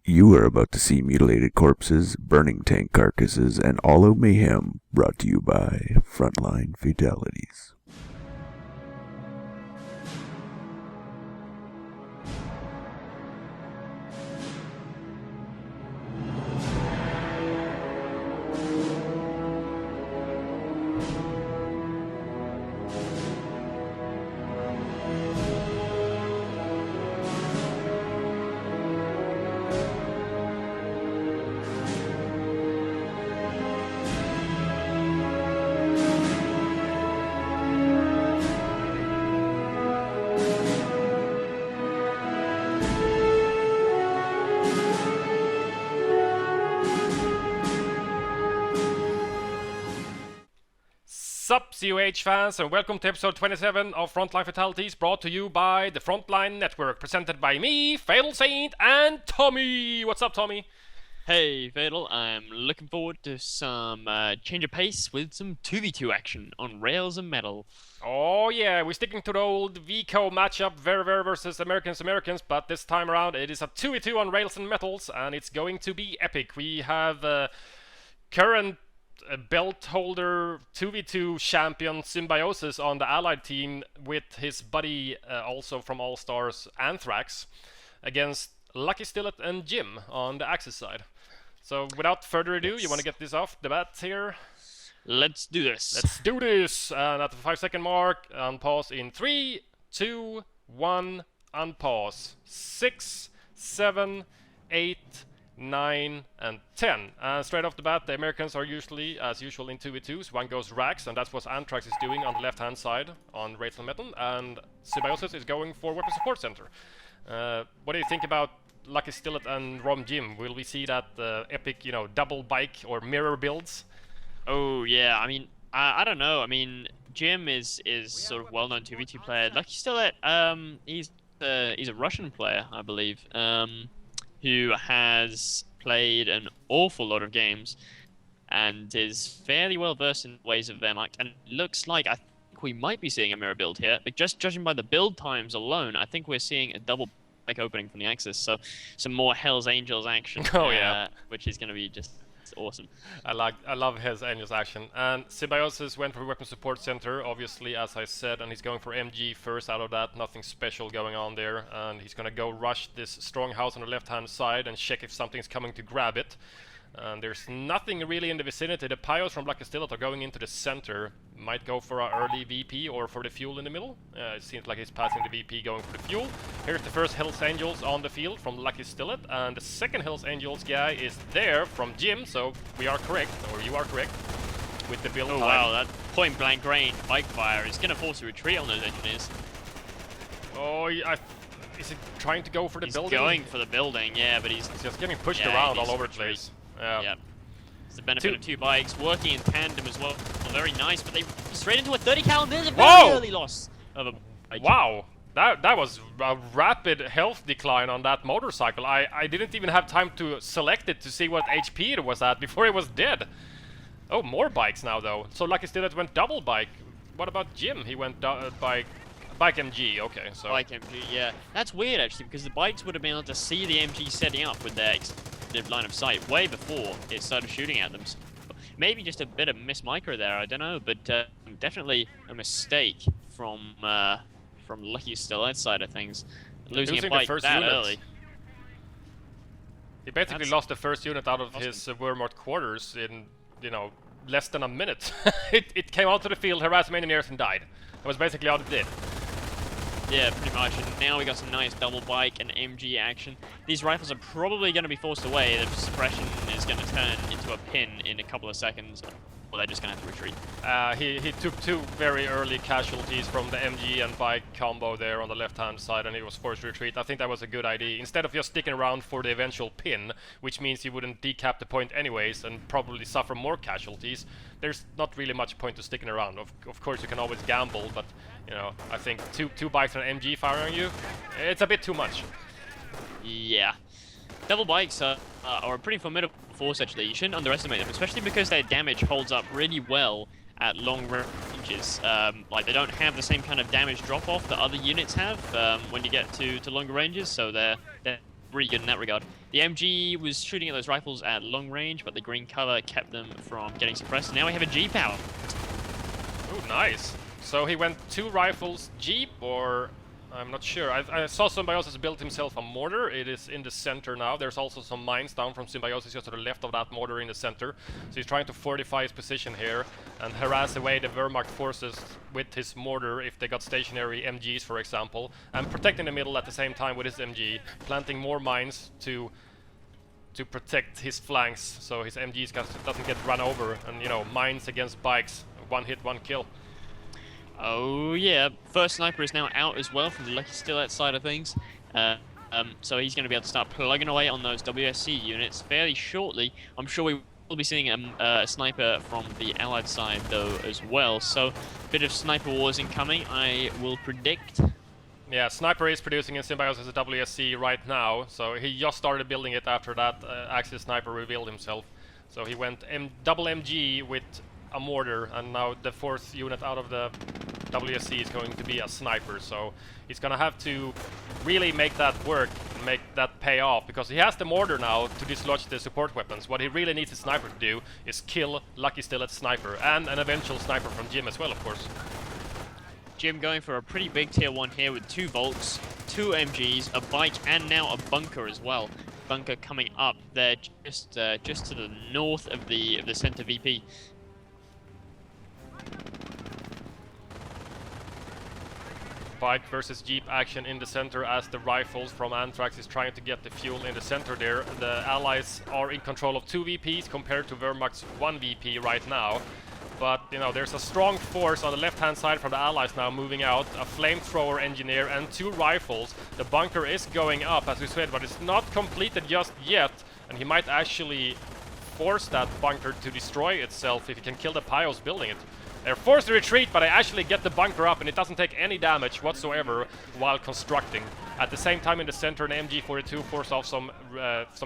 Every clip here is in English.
You are about to see mutilated corpses, burning tank carcasses, and all out mayhem, brought to you by Frontline Fatalities. Sup, COH fans, and welcome to episode 27 of Frontline Fatalities, brought to you by the Frontline Network, presented by me, FatalSaint, and Tommy. What's up, Tommy? Hey, Fatal. I'm looking forward to some change of pace with some 2v2 action on rails and metal. Oh yeah, we're sticking to the old VCO matchup, very versus Americans, but this time around it is a 2v2 on rails and metals, and it's going to be epic. We have current belt holder 2v2 champion Symbiosis on the allied team with his buddy also from All Stars Anthrax against LuckySTILET and Jim on the Axis side. So without further ado, you want to get this off the bat here? Let's do this. Let's do this! And at the 5-second mark, unpause in 3, 2, 1, unpause. 6, 7, 8, 9, and 10. Straight off the bat, the Americans are usually, as usual, in 2v2s. One goes Rax, and that's what Anthrax is doing on the left-hand side on Rails and Metal, and Symbiosis is going for Weapon Support Center. What do you think about LuckySTILET and Rom Jim? Will we see that epic, double bike or mirror builds? Oh, yeah. I mean, I don't know. I mean, Jim is sort of well-known 2v2 player. LuckySTILET, he's a Russian player, I believe, who has played an awful lot of games and is fairly well versed in ways of them. And it looks like I think we might be seeing a mirror build here. But just judging by the build times alone, I think we're seeing a double bike opening from the Axis. So some more Hell's Angels action. Oh yeah, which is going to be just awesome. I love his Angels action. And Symbiosis went for Weapon Support Center, obviously, as I said, and he's going for MG first out of that. Nothing special going on there. And he's gonna go rush this strong house on the left-hand side and check if something's coming to grab it. And there's nothing really in the vicinity. The Pyos from LuckySTILET are going into the center. Might go for an early VP or for the fuel in the middle. It seems like he's passing the VP, going for the fuel. Here's the first Hells Angels on the field from LuckySTILET, and the second Hells Angels guy is there from Jim, so we are correct, or you are correct, with the build time. Wow, that point-blank range bike fire is going to force a retreat on those engineers. Oh, is he trying to go for the building? He's going for the building, yeah, but he's just getting pushed around all over the place. Yeah. It's the benefit of two bikes working in tandem as well. Very nice, but they straight into a 30 cal. There's a very early loss of a bike. Wow, that was a rapid health decline on that motorcycle. I didn't even have time to select it to see what HP it was at before it was dead. Oh, more bikes now though. So LuckySTILET went double bike. What about Jim? He went bike MG. Okay, so bike MG. Yeah, that's weird actually, because the bikes would have been able to see the MG setting up with their line of sight way before it started shooting at them. So maybe just a bit of miss micro there, I don't know, but definitely a mistake from LuckySTILET's side of things, losing a bike that early. He basically lost the first unit out of his Wehrmacht quarters in, less than a minute. it came out to the field, harassed some engineers, and died. That was basically all it did. Yeah, pretty much, and now we got some nice double bike and MG action. These rifles are probably going to be forced away. The suppression is going to turn into a pin in a couple of seconds, or they're just going to have to retreat. He took two very early casualties from the MG and bike combo there on the left-hand side, and he was forced to retreat. I think that was a good idea. Instead of just sticking around for the eventual pin, which means he wouldn't decap the point anyways and probably suffer more casualties, there's not really much point to sticking around. Of course, you can always gamble, but I think two bikes and an MG firing on you, it's a bit too much. Yeah. Double bikes are a pretty formidable force actually. You shouldn't underestimate them, especially because their damage holds up really well at long ranges. Like they don't have the same kind of damage drop-off that other units have when you get to longer ranges, so they're really good in that regard. The MG was shooting at those rifles at long range, but the green cover kept them from getting suppressed. Now we have a Jeep out. Oh, nice. So he went 2 rifles Jeep, or I'm not sure. I saw Symbiosis built himself a mortar. It is in the center now. There's also some mines down from Symbiosis just to the left of that mortar in the center. So he's trying to fortify his position here and harass away the Wehrmacht forces with his mortar if they got stationary MGs, for example, and protecting the middle at the same time with his MG, planting more mines to protect his flanks so his MGs doesn't get run over, and you know, mines against bikes, 1 hit, 1 kill. Oh yeah, first sniper is now out as well from the LuckySTILET side of things. So he's going to be able to start plugging away on those WSC units fairly shortly. I'm sure we will be seeing a sniper from the Allied side though as well. So a bit of sniper wars incoming, I will predict. Yeah, Sniper is producing in Symbiosis a WSC right now, so he just started building it after that Axis Sniper revealed himself. So he went double MG with a mortar, and now the 4th unit out of the WSC is going to be a sniper, so he's gonna have to really make that work and make that pay off, because he has the mortar now to dislodge the support weapons. What he really needs his sniper to do is kill LuckySTILET's sniper, and an eventual sniper from Jim as well, of course. Jim going for a pretty big tier 1 here with 2 bolts, 2 MGs, a bike, and now a bunker as well. Bunker coming up there just to the north of the center VP. Bike versus Jeep action in the center as the rifles from Anthrax is trying to get the fuel in the center there. The Allies are in control of 2 VPs compared to Wehrmacht's 1 VP right now. But, you know, there's a strong force on the left-hand side from the Allies now moving out. A flamethrower engineer and 2 rifles. The bunker is going up, as we said, but it's not completed just yet. And he might actually force that bunker to destroy itself if he can kill the Pyos building it. They're forced to retreat, but they actually get the bunker up, and it doesn't take any damage whatsoever while constructing. At the same time, in the center, an MG42 forces off some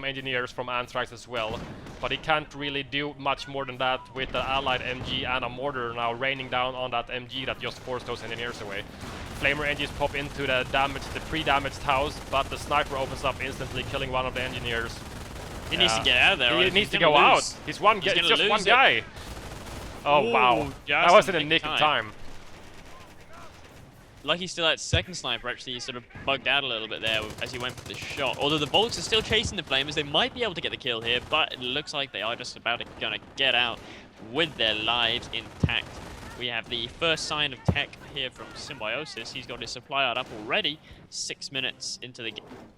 engineers from Anthrax as well. But he can't really do much more than that with the allied MG and a mortar now raining down on that MG that just forced those engineers away. Flamer engines pop into the pre-damaged house, but the sniper opens up instantly, killing one of the engineers. He needs to get out of there. He needs to go out. He's just one guy. Oh, wow. That was in the nick of time. LuckySTILET's second sniper actually sort of bugged out a little bit there as he went for the shot. Although the bolts are still chasing the flamers, they might be able to get the kill here, but it looks like they are just about gonna get out with their lives intact. We have the first sign of tech here from Symbiosis. He's got his supply yard up already, 6 minutes into the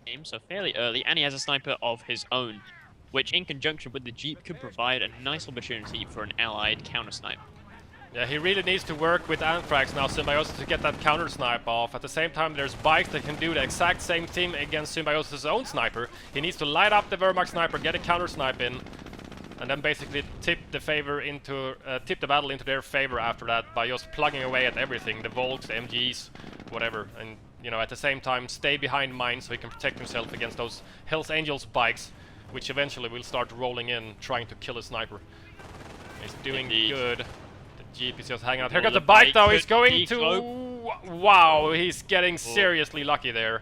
game, so fairly early, and he has a sniper of his own, which in conjunction with the Jeep could provide a nice opportunity for an allied counter-snipe. Yeah, he really needs to work with Anthrax now, Symbiosis, to get that counter-snipe off. At the same time, there's bikes that can do the exact same thing against Symbiosis' own sniper. He needs to light up the Wehrmacht sniper, get a counter-snipe in, and then basically tip the battle into their favor after that by just plugging away at everything, the Volks, the MGs, whatever. And, you know, at the same time, stay behind mines so he can protect himself against those Hells Angels bikes, which eventually will start rolling in, trying to kill a sniper. He's doing good. The Jeep is just hanging out. Here comes the bike, though. He's going to... Wow, he's getting seriously lucky there.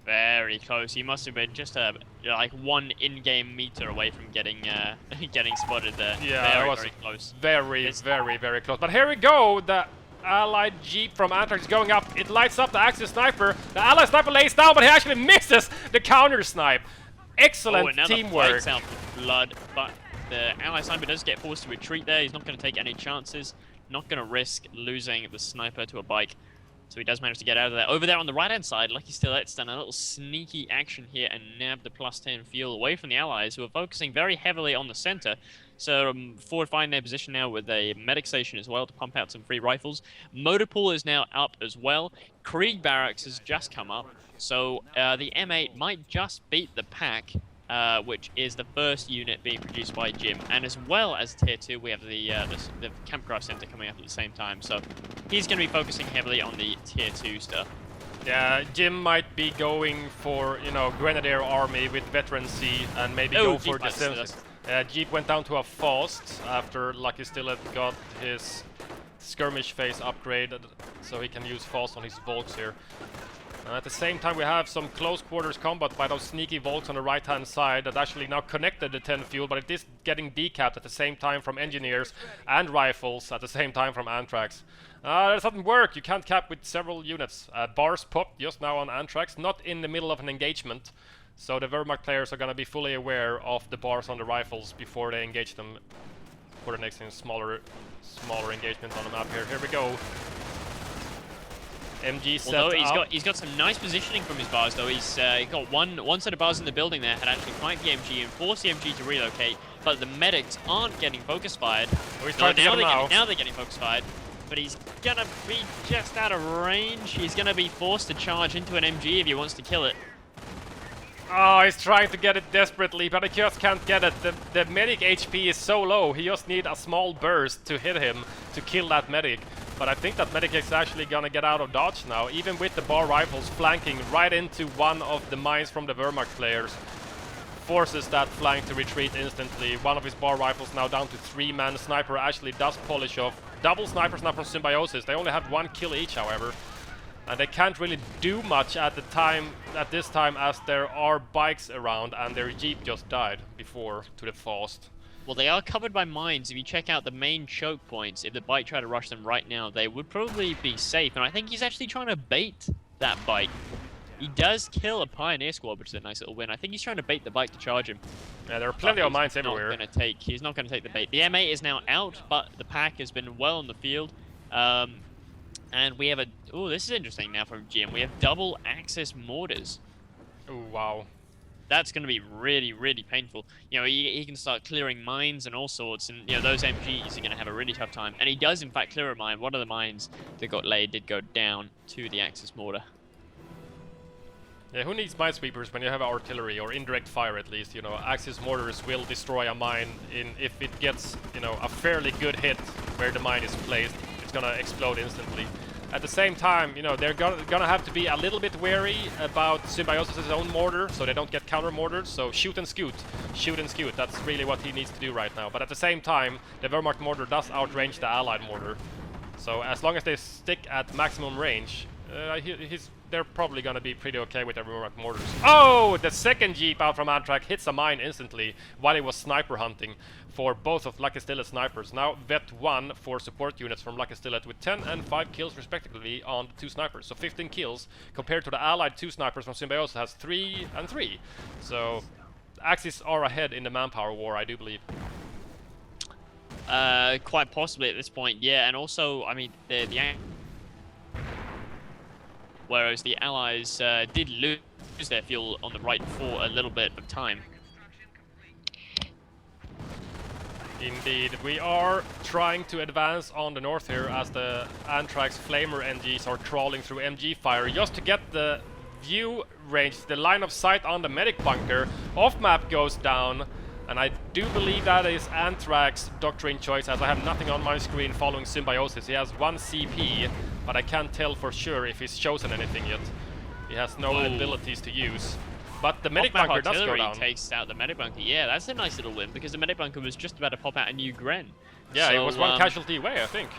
Very close. He must have been just like 1 in-game meter away from getting getting spotted there. Yeah, very, that was very close. Very close. But here we go. The allied Jeep from Anthrax is going up. It lights up the Axis sniper. The allied sniper lays down, but he actually misses the counter snipe. Excellent teamwork. Out for blood, but the allied sniper does get forced to retreat there. He's not going to take any chances. Not going to risk losing the sniper to a bike. So he does manage to get out of there. Over there on the right-hand side, LuckySTILET's done a little sneaky action here and nabbed the +10 fuel away from the allies, who are focusing very heavily on the center. So fortifying their position now with a medic station as well to pump out some free rifles. Motor pool is now up as well. Krieg Barracks has just come up. So the M8 might just beat the pack, which is the first unit being produced by Jim. And as well as Tier 2, we have the Campcraft Center coming up at the same time. So he's going to be focusing heavily on the Tier 2 stuff. Yeah, Jim might be going for, you know, Grenadier Army with veterancy and maybe go for defense. Jeep went down to a Faust after LuckySTILET got his skirmish phase upgraded, so he can use Faust on his Volks here. At the same time, we have some close quarters combat by those sneaky volts on the right-hand side that actually now connected the 10 fuel, but it is getting decapped at the same time from engineers and rifles at the same time from Anthrax. That doesn't work. You can't cap with several units. Bars popped just now on Anthrax, not in the middle of an engagement. So the Wehrmacht players are going to be fully aware of the bars on the rifles before they engage them for the next smaller engagement on the map here. Here we go. MG set up. He's got some nice positioning from his bars though. He's got one set of bars in the building there had actually flanked the MG and forced the MG to relocate, but the medics aren't getting focus fired. Oh, he's trying to get him now. Now they're getting focus fired, but he's gonna be just out of range. He's gonna be forced to charge into an MG if he wants to kill it. Oh, he's trying to get it desperately, but he just can't get it. The medic HP is so low, he just needs a small burst to hit him to kill that medic. But I think that medic is actually gonna get out of dodge now, even with the bar rifles flanking right into one of the mines from the Wehrmacht players. Forces that flank to retreat instantly. One of his bar rifles now down to 3-man. Sniper actually does polish off. Double snipers now from Symbiosis. They only have 1 kill each, however. And they can't really do much at this time as there are bikes around and their jeep just died before to the fast. Well, they are covered by mines. If you check out the main choke points, if the bike tried to rush them right now, they would probably be safe. And I think he's actually trying to bait that bike. He does kill a Pioneer squad, which is a nice little win. I think he's trying to bait the bike to charge him. Yeah, there are plenty of mines everywhere. He's not going to take the bait. The M8 is now out, but the pack has been well in the field. And we have this is interesting now from GM. We have double axis mortars. Oh, wow. That's going to be really, really painful. You know, he can start clearing mines and all sorts, and, you know, those MGs are going to have a really tough time. And he does, in fact, clear a mine. One of the mines that got laid did go down to the axis mortar. Yeah, who needs minesweepers when you have artillery, or indirect fire at least? You know, axis mortars will destroy a mine if it gets, you know, a fairly good hit where the mine is placed. It's gonna explode instantly. At the same time, you know, they're gonna have to be a little bit wary about Symbiosis' own mortar, so they don't get counter mortared. So shoot and scoot, shoot and scoot. That's really what he needs to do right now. But at the same time, the Wehrmacht mortar does outrange the Allied mortar. So as long as they stick at maximum range, they're probably gonna be pretty okay with their Wehrmacht mortars. Oh, the second jeep out from Anthrax hits a mine instantly while he was sniper hunting for both of LuckySTILET snipers. Now vet 1 for support units from LuckySTILET with 10 and 5 kills respectively on the 2 snipers. So 15 kills compared to the allied 2 snipers from Symbiosis has 3 and 3. So Axis are ahead in the manpower war, I do believe. Quite possibly at this point, yeah. And also, I mean, whereas the Allies did lose their fuel on the right for a little bit of time. Indeed, we are trying to advance on the north here as the Anthrax Flamer MGs are crawling through MG fire just to get the view range, the line of sight on the medic bunker. Off map goes down, and I do believe that is Anthrax doctrine choice, as I have nothing on my screen following Symbiosis. He has 1 CP, but I can't tell for sure if he's chosen anything yet. He has no abilities to use. But the medic bunker does go down. Takes out the medic bunker. Yeah, that's a nice little win, because the medic bunker was just about to pop out a new Gren. Yeah, so, it was 1 casualty away, I think.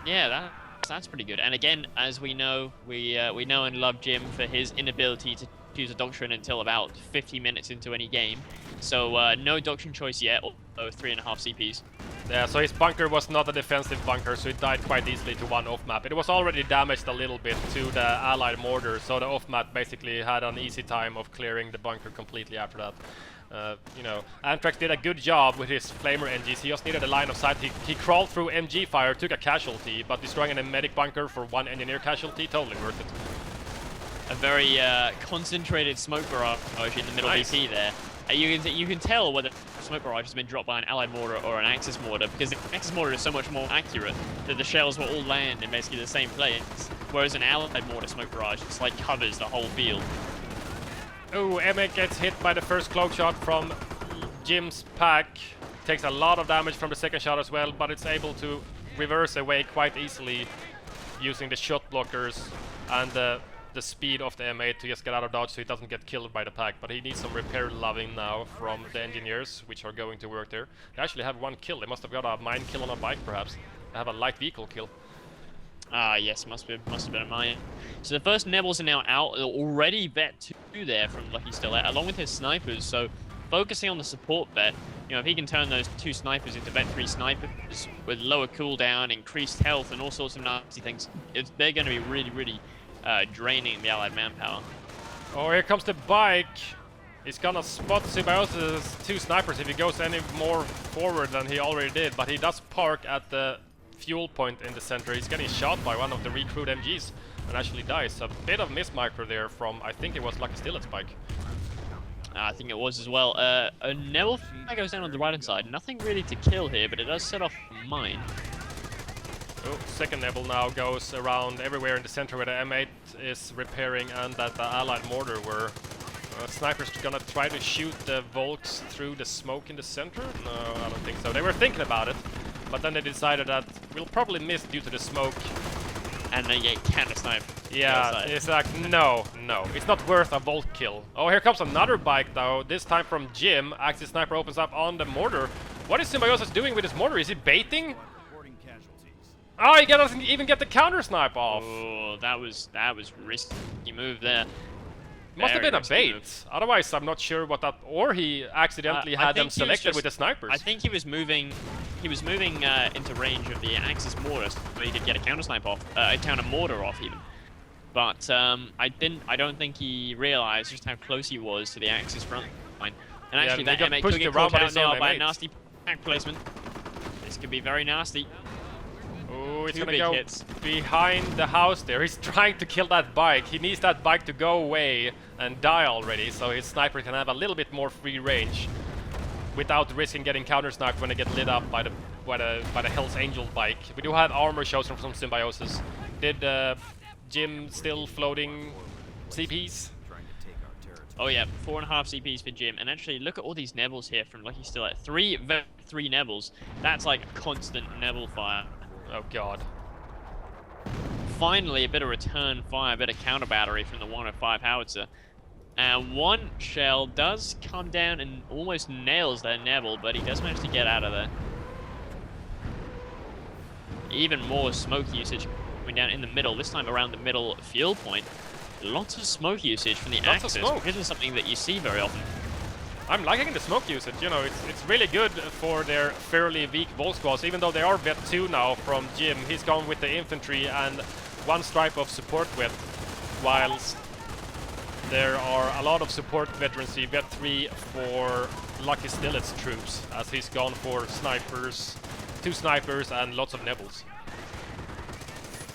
Yeah, that's pretty good. And again, as we know, we know and love Jim for his inability to use a doctrine until about 50 minutes into any game. So no doctrine choice yet, although 3.5 CPs. Yeah, so his bunker was not a defensive bunker, so it died quite easily to 1 off-map. It was already damaged a little bit to the allied mortar, so the off-map basically had an easy time of clearing the bunker completely after that. You know, Anthrax did a good job with his Flamer MGs. He just needed a line of sight. He crawled through MG fire, took a casualty, but destroying a medic bunker for 1 engineer casualty, totally worth it. A very concentrated smoke barrage in the middle VP there. You can tell whether smoke barrage has been dropped by an allied mortar or an Axis mortar, because the Axis mortar is so much more accurate that the shells will all land in basically the same place, whereas an allied mortar smoke barrage just like covers the whole field. Oh, Emmett gets hit by the first cloak shot from Jim's pack. Takes a lot of damage from the second shot as well, but it's able to reverse away quite easily using the shot blockers and the speed of the M8 to just get out of dodge so he doesn't get killed by the pack. But he needs some repair loving now from the engineers, which are going to work there. They actually have 1 kill. They must have got a mine kill on a bike, perhaps. They have a light vehicle kill. Ah, yes, must have been a mine. So the first Nebels are now out. Already vet 2 there from LuckySTILET, along with his snipers. So focusing on the support vet, you know, if he can turn those 2 snipers into vet 3 snipers with lower cooldown, increased health, and all sorts of nasty things, they're going to be really draining the allied manpower. Oh, here comes the bike. He's gonna spot Symbiosis' 2 snipers if he goes any more forward than he already did, but he does park at the fuel point in the center. He's getting shot by one of the recruit MGs and actually dies. A bit of miss micro there from, I think it was LuckySTILET's bike. I think it was as well. A Nebel goes down on the right-hand side. Nothing really to kill here, but it does set off a mine. Oh, second Nebel now goes around everywhere in the center where the M8 is repairing and that the allied mortar were. Snipers gonna try to shoot the Volks through the smoke in the center? No, I don't think so. They were thinking about it, but then they decided that we'll probably miss due to the smoke. And they get counter-sniped. Yeah, it's like, no, it's not worth a Volt kill. Oh, here comes another bike though, this time from Jim. Axis Sniper opens up on the mortar. What is Symbiosis doing with his mortar? Is he baiting? Oh, he doesn't even get the counter-snipe off. Oh, that was risky move there. Must have been a bait. Otherwise, I'm not sure what that. Or he accidentally had them selected with the snipers. I think he was moving. He was moving into range of the Axis mortar, so he could get a counter snipe off, a counter mortar off even. But I don't think he realized just how close he was to the Axis front line. And actually, that M8 could get caught out now by a nasty pack placement. This could be very nasty. Oh, it's gonna go behind the house there. He's trying to kill that bike. He needs that bike to go away and die already, so his sniper can have a little bit more free range without risking getting counter-sniped when they get lit up by the Hell's Angel bike. We do have armor shows from Symbiosis. Did Jim still floating CPs? Oh yeah, 4.5 CPs for Jim. And actually, look at all these Nebels here from LuckySTILET. 3 Nebels. That's like constant Nebel fire. Oh god. Finally, a bit of return fire, a bit of counter battery from the 105 howitzer. And one shell does come down and almost nails that Nebel, but he does manage to get out of there. Even more smoke usage coming down in the middle, this time around the middle fuel point. Lots of smoke usage from the Axis. This is something that you see very often. I'm liking the smoke usage, you know, it's really good for their fairly weak Volt squads, even though they are vet 2 now from Jim. He's gone with the infantry and 1 stripe of support vet, whilst there are a lot of support veterans, vet 3 for LuckySTILET's troops, as he's gone for snipers, 2 snipers and lots of Nebels.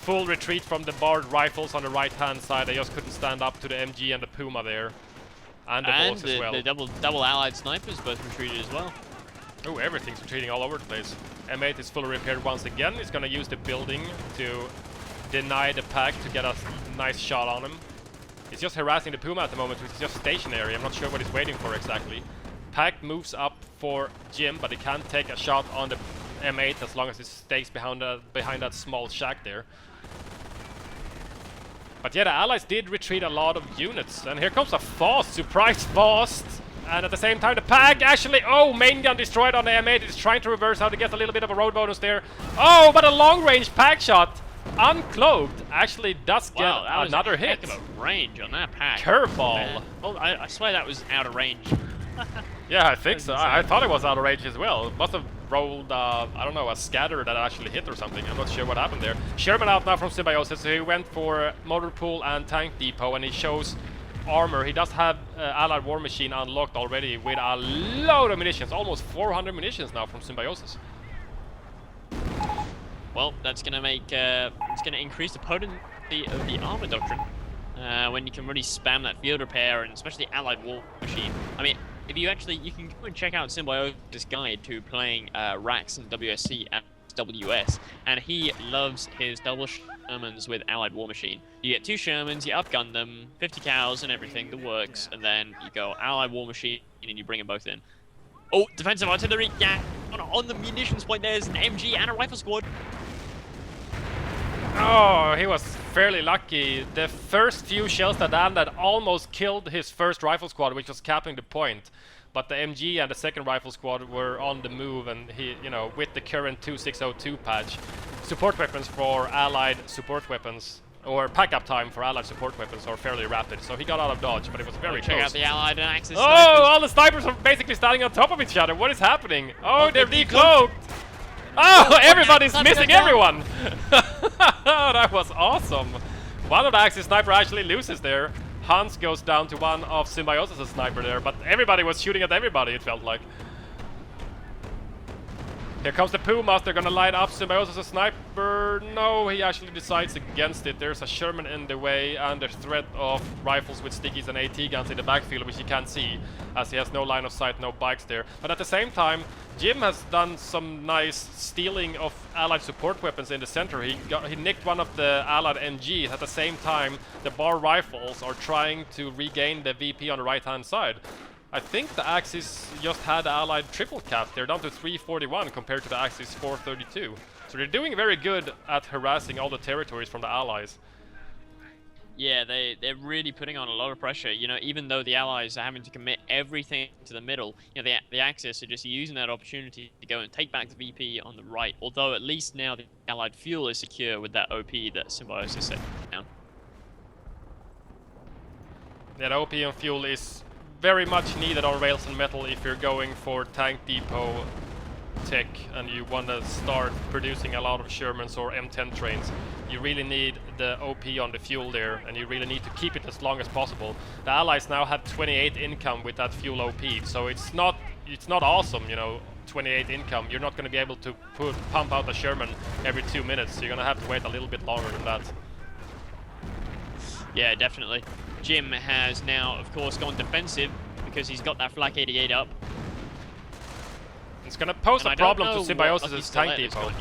Full retreat from the barred rifles on the right hand side. They just couldn't stand up to the MG and the Puma there. And the Volks as well. The double allied snipers both retreated as well. Oh, everything's retreating all over the place. M8 is fully repaired once again. He's gonna use the building to deny the pack to get a nice shot on him. He's just harassing the Puma at the moment, which is just stationary. I'm not sure what he's waiting for exactly. Pack moves up for Jim, but he can't take a shot on the M8 as long as he stays behind that small shack there. But yeah, the allies did retreat a lot of units, and here comes a fast, surprise fast, and at the same time the pack actually, oh, main gun destroyed on the M8. It's trying to reverse out to get a little bit of a road bonus there. Oh, but a long range pack shot, uncloaked, actually does get another hit. Heck of a range on that pack. Curveball. Oh, I swear that was out of range. Yeah, I think so. I thought it was out of range as well. It must have rolled, I don't know, a scatter that actually hit or something. I'm not sure what happened there. Sherman out now from Symbiosis, so he went for motor pool and tank depot, and he shows armor. He does have Allied War Machine unlocked already with a load of munitions, almost 400 munitions now from Symbiosis. Well, that's going to make, it's going to increase the potency of the armor doctrine. When you can really spam that field repair, and especially Allied War Machine. I mean, if you actually, you can go and check out Symbiosis' guide to playing Rax and WSC and WS, and he loves his double Shermans with Allied War Machine. You get 2 Shermans, you upgun them, 50 cows and everything, the works, and then you go Allied War Machine and you bring them both in. Oh, defensive artillery, yeah, on the munitions point there's an MG and a rifle squad. Oh, he was fairly lucky. The first few shells that landed almost killed his first rifle squad, which was capping the point. But the MG and the second rifle squad were on the move, and he, you know, with the current 2602 patch, support weapons for allied support weapons, or pack-up time for allied support weapons are fairly rapid. So he got out of dodge, but it was very close. Check out the allied and Axis Oh, snipers. all the snipers are basically standing on top of each other. What is happening? Oh, they're decloaked. Oh, everybody's missing everyone. That was awesome. One of the Axis sniper actually loses there. Hans goes down to one of Symbiosis' sniper there, but everybody was shooting at everybody, it felt like. Here comes the Pumas, they're gonna light up Symbiosis' sniper. No, he actually decides against it. There's a Sherman in the way and the threat of rifles with stickies and AT guns in the backfield, which you can't see, as he has no line of sight, no bikes there. But at the same time, Jim has done some nice stealing of allied support weapons in the center. He nicked one of the allied MGs. At the same time, the bar rifles are trying to regain the VP on the right-hand side. I think the Axis just had allied triple cap. They're down to 341 compared to the Axis 432. So they're doing very good at harassing all the territories from the allies. Yeah, they're really putting on a lot of pressure. You know, even though the allies are having to commit everything to the middle, you know, the Axis are just using that opportunity to go and take back the VP on the right. Although at least now the allied fuel is secure with that OP that Symbiosis set down. Yeah, the OP on fuel is very much needed on rails and metal if you're going for tank depot tech and you want to start producing a lot of Shermans or M10 trains. You really need the OP on the fuel there, and you really need to keep it as long as possible. The allies now have 28 income with that fuel OP, so it's not awesome, you know, 28 income. You're not going to be able to pump out a Sherman every 2 minutes, so you're going to have to wait a little bit longer than that. Yeah, definitely. Jim has now, of course, gone defensive because he's got that Flak 88 up. It's going to pose a problem to Symbiosis' tank depot.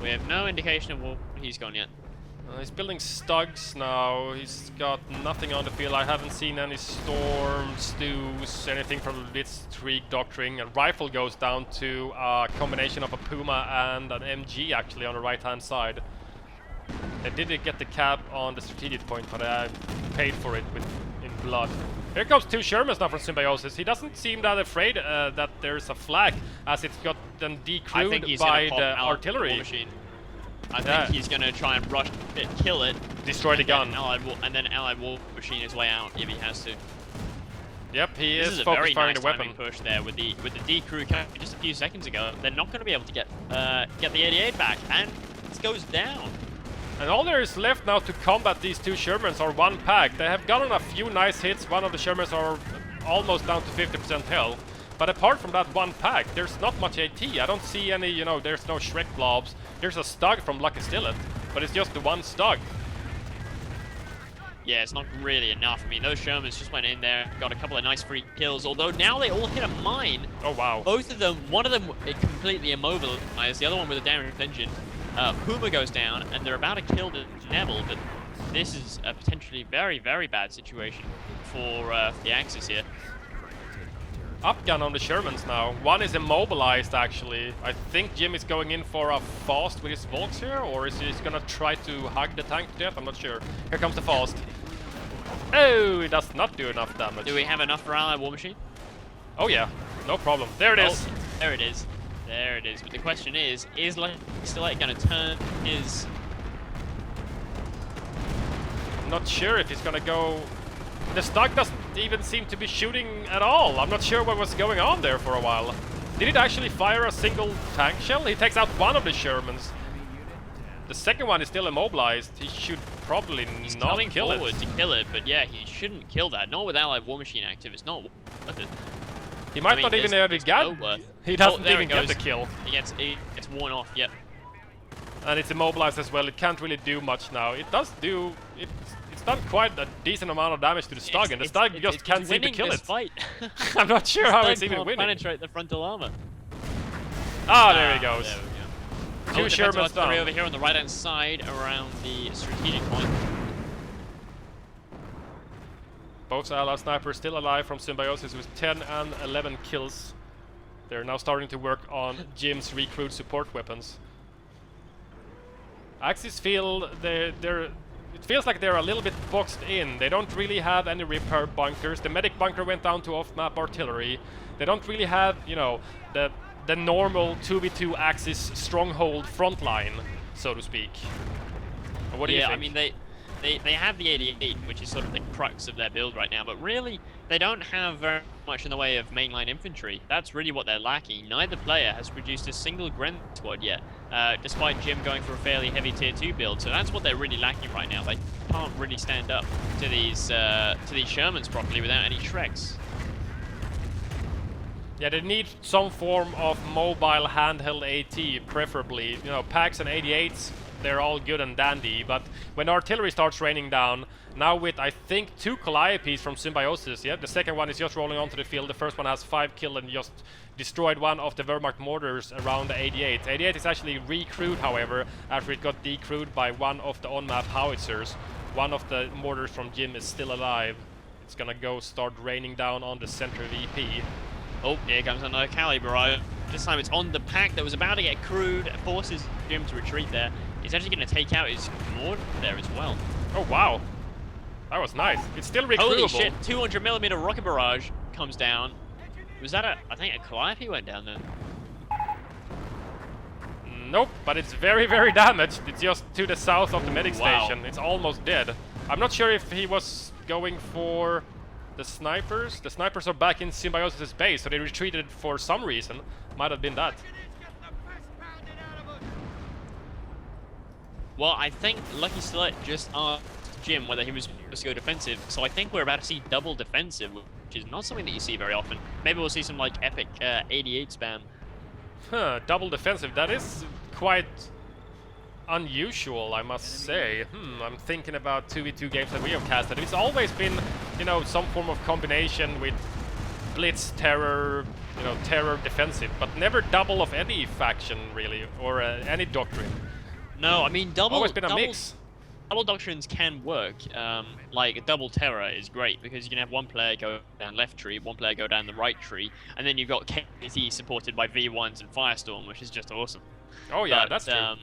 We have no indication of what he's gone yet. He's building Stugs now. He's got nothing on the field. I haven't seen any Storm, Stews, anything from the Blitzkrieg Doctrine. And Rifle goes down to a combination of a Puma and an MG actually on the right-hand side. They didn't get the cap on the strategic point, but I paid for it in blood. Here comes two Shermans now from Symbiosis. He doesn't seem that afraid that there's a flag, as it's got then decrewed by the artillery. I think he's going to try and rush it, kill it, destroy the gun, and then Allied War Machine his way out if he has to. Yep, he is focused firing nice the weapon. Push there with the decrew coming just a few seconds ago. They're not going to be able to get the 88 back, and it goes down. And all there is left now to combat these two Shermans are one pack. They have gotten a few nice hits. One of the Shermans are almost down to 50% health. But apart from that one pack, there's not much AT. I don't see any, you know, there's no Shrek blobs. There's a Stug from LuckySTILET, but it's just the one Stug. Yeah, it's not really enough. I mean, those Shermans just went in there, got a couple of nice free kills, although now they all hit a mine. Oh, wow. Both of them, one of them completely immobilized, the other one with a damaged engine. Puma goes down, and they're about to kill the Neville, but this is a potentially very, very bad situation for the Axis here. Upgun on the Shermans now. One is immobilized, actually. I think Jim is going in for a fast with his Volks here, or is he gonna try to hug the tank to death? I'm not sure. Here comes the fast. Oh, it does not do enough damage. Do we have enough for Allied War Machine? Oh yeah, no problem. There it is. There it is. There it is. But the question is LuckySTILET going to turn his... I'm not sure if he's going to go... The Stug doesn't even seem to be shooting at all. I'm not sure what was going on there for a while. Did it actually fire a single tank shell? He takes out one of the Shermans. The second one is still immobilized. He should probably not kill it. He's coming forward to kill it, but yeah, he shouldn't kill that. Not with Allied War Machine active. It's not worth it. He might not even get it. He doesn't even get the kill. He gets worn off, yep. And it's immobilized as well. It can't really do much now. It does do... It's done quite a decent amount of damage to the Stug, and the Stug just can't seem to kill it. Fight. I'm not sure how it's even winning. Penetrate the frontal armor. Ah, there he goes. There we go. Two Shermans down. Over here on the right-hand side, around the strategic point. Both allied snipers still alive from Symbiosis with 10 and 11 kills. They're now starting to work on Jim's recruit support weapons. Axis feel they're it feels like they're a little bit boxed in. They don't really have any repair bunkers. The medic bunker went down to off-map artillery. They don't really have, you know, the normal 2v2 Axis stronghold front line, so to speak. What do you think? I mean, they have the 88, which is sort of the crux of their build right now, but really, they don't have very much in the way of mainline infantry. That's really what they're lacking. Neither player has produced a single Gren squad yet, despite Jim going for a fairly heavy tier 2 build, so that's what they're really lacking right now. They can't really stand up to these Shermans properly without any Shreks. Yeah, they need some form of mobile handheld AT, preferably. You know, PAX and 88s, they're all good and dandy, but when artillery starts raining down, now with, I think, 2 Calliopes from Symbiosis, yeah? The second one is just rolling onto the field, the first one has 5 kills and just destroyed one of the Wehrmacht mortars around the 88. 88 is actually recrewed, however, after it got decrewed by one of the on-map howitzers. One of the mortars from Jim is still alive. It's gonna go start raining down on the center VP. Oh, here comes another Cali barrage. This time it's on the pack that was about to get crewed. It forces Jim to retreat there. He's actually going to take out his mortar there as well. Oh, wow. That was nice. It's still recruitable. Holy shit, 200mm rocket barrage comes down. Was that I think a Calliope went down there. Nope, but it's very, very damaged. It's just to the south of the medic Wow. station. It's almost dead. I'm not sure if he was going for the snipers. The snipers are back in Symbiosis' base, so they retreated for some reason. Might have been that. Well, I think LuckySTILET just asked Jim whether he was supposed to go defensive, so I think we're about to see double defensive, which is not something that you see very often. Maybe we'll see some like epic 88 spam. Huh, double defensive. That is quite unusual, I must say. I'm thinking about 2v2 games that we have casted. It's always been, you know, some form of combination with blitz, terror, you know, terror defensive, but never double of any faction really, or any doctrine. No, I mean Always been a mix. Double doctrines can work. Like double terror is great because you can have one player go down left tree, one player go down the right tree, and then you've got KT supported by V1s and Firestorm, which is just awesome. Oh yeah, But, that's true.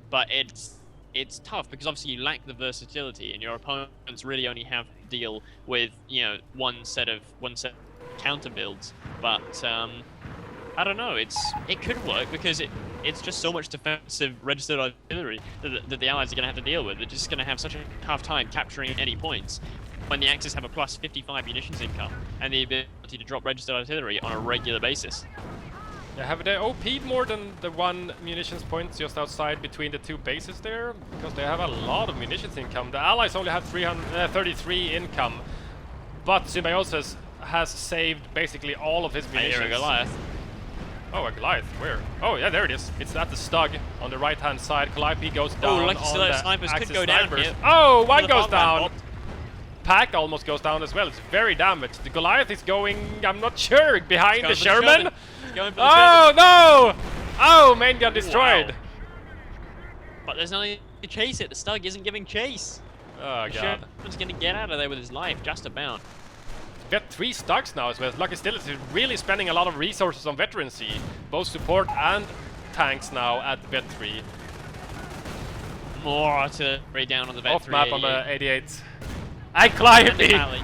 But it's tough because obviously you lack the versatility, and your opponents really only have to deal with, you know, one set of counter builds. But I don't know. It could work because it's just so much defensive registered artillery that the Allies are going to have to deal with. They're just going to have such a tough time capturing any points when the Axis have a plus 55 munitions income and the ability to drop registered artillery on a regular basis. Yeah, have they OP'd more than the 1 munitions point just outside between the 2 bases there? Because they have a lot of munitions income. The Allies only have 333 income, but Symbiosis has saved basically all of his munitions. I hear a Goliath. Oh, a Goliath. Where? Oh, yeah, there it is. It's at the Stug on the right-hand side. Calliope goes down on LuckySTILET the snipers could Axis go down snipers. here. Oh, one The goes farmland down. popped. Pack almost goes down as well. It's very damaged. The Goliath is going, I'm not sure, behind the He's Sherman. going for the Oh, Sherman. no! Oh, main gun destroyed. Wow. But there's nothing to chase it. The Stug isn't giving chase. Oh, God. Sherman's going to get out of there with his life, just about. Got 3 Stugs now as well. LuckySTILET is really spending a lot of resources on veterancy, both support and tanks now at Vet 3. More artillery down on the Vet Off 3. map on the 88. And Calliope! Alley.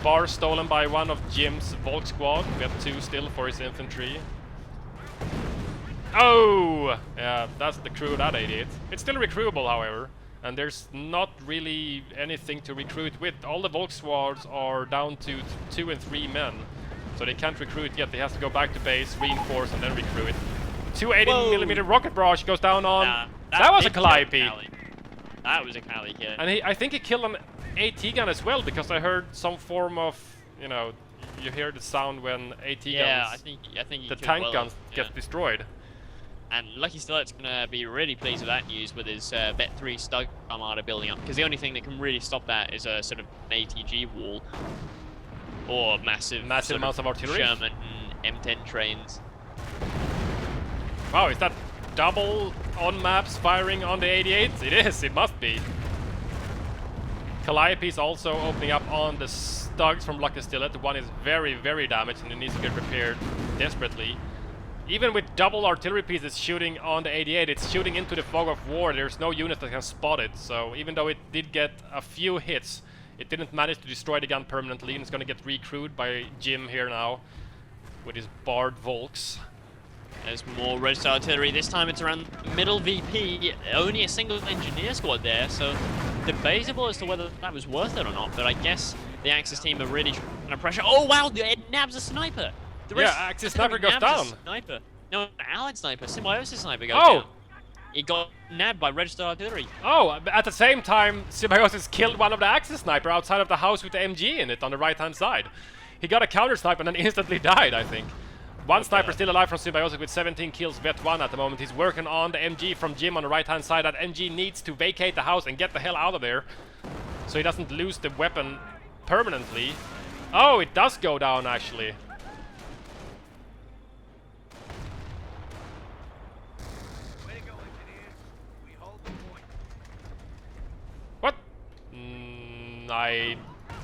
Bar stolen by one of Jim's Volk squad. Vet 2 still for his infantry. Oh! Yeah, that's the crew of that 88. It's still recruitable, however. And there's not really anything to recruit with. All the Volk squads are down to 2 and 3 men. So they can't recruit yet. They have to go back to base, reinforce, and then recruit. 280mm rocket barrage goes down on... that was a Calliope! That was a Cali kid. And I think he killed an AT gun as well, because I heard some form of, you know, you hear the sound when AT Yeah, guns, I think he the killed tank well, guns yeah. get destroyed. And LuckySTILET's gonna be really pleased with that news with his Vet 3 Stug Armada building up, because the only thing that can really stop that is a sort of an ATG wall or massive amounts of artillery. Sherman and M10 trains. Wow, is that double on maps firing on the 88s? It is, it must be. Calliope is also opening up on the Stugs from LuckySTILET. The one is very, very damaged and it needs to get repaired desperately. Even with double artillery pieces shooting on the 88, it's shooting into the fog of war. There's no unit that can spot it. So even though it did get a few hits, it didn't manage to destroy the gun permanently, and it's gonna get recrewed by Jim here now with his Bard Volks. There's more registered artillery. This time it's around middle VP. Only a single engineer squad there, so debatable as to whether that was worth it or not. But I guess the Axis team are really trying to pressure. Oh wow, it nabs a sniper. Yeah, Axis sniper goes down. Sniper. No, Allied sniper. Symbiosis sniper goes down. He got nabbed by registered artillery. Oh, at the same time, Symbiosis killed one of the Axis sniper outside of the house with the MG in it on the right-hand side. He got a counter sniper and then instantly died, I think. One sniper still alive from Symbiosis with 17 kills, vet 1 at the moment. He's working on the MG from Jim on the right-hand side. That MG needs to vacate the house and get the hell out of there, so he doesn't lose the weapon permanently. Oh, it does go down, actually. What? I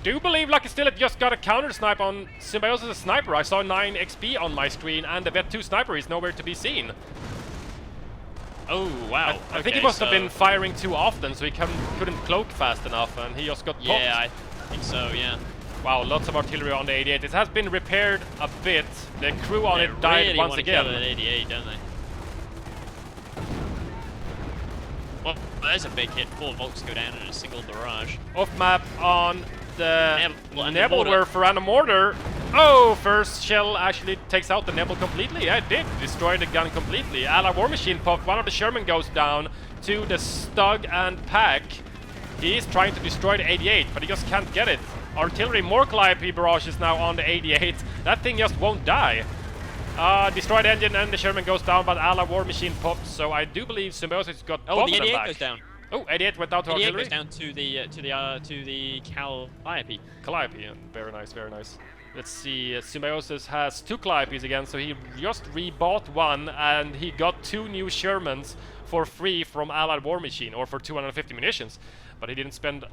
do believe LuckySTILET just got a counter snipe on Symbiosis' sniper. I saw 9 XP on my screen, and the vet 2 sniper is nowhere to be seen. Oh wow! I think he must have been firing too often, so he couldn't cloak fast enough, and he just got popped. Yeah, I think so. Yeah. Wow, lots of artillery on the 88. It has been repaired a bit. The crew on it died really once again. Kill at 88, don't they? Well, there's a big hit. 4 Volks go down in a single barrage. Off map on the Nebel mortar. where Ferrana Mortar. Oh, first shell actually takes out the Nebel completely. Yeah, it did. Destroy the gun completely. Allied War Machine popped. One of the Sherman goes down to the Stug and Pack. He is trying to destroy the 88, but he just can't get it. Artillery, more Calliope barrages now on the 88. That thing just won't die. Destroyed engine and the Sherman goes down, but Allied War Machine popped. So I do believe Symbiosis got both of them back. Oh, the 88 goes down. Oh, 88 went down to 88 artillery. goes down to the Calliope. Calliope, yeah. Very nice, very nice. Let's see, Symbiosis has 2 Calliopes again, so he just rebought one, and he got 2 new Shermans for free from Allied War Machine, or for 250 munitions. But he didn't spend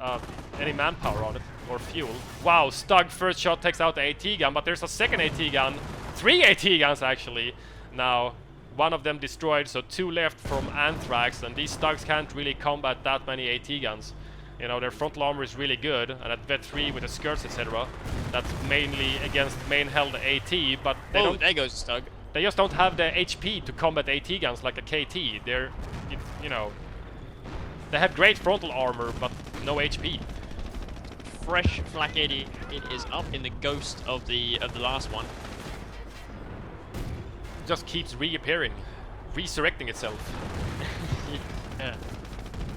any manpower on it, or fuel. Wow, Stug first shot takes out the AT gun, but there's a second AT gun. 3 AT guns, actually. Now, one of them destroyed, so 2 left from Anthrax, and these Stugs can't really combat that many AT guns. You know, their frontal armor is really good, and at vet 3 with the skirts, etc. That's mainly against main-held AT, but they don't... there goes Stug. They just don't have the HP to combat AT guns like a KT. They're, you know... They have great frontal armor, but no HP. Fresh Flak 80, it is up in the ghost of the last one. Just keeps reappearing, resurrecting itself. Yeah.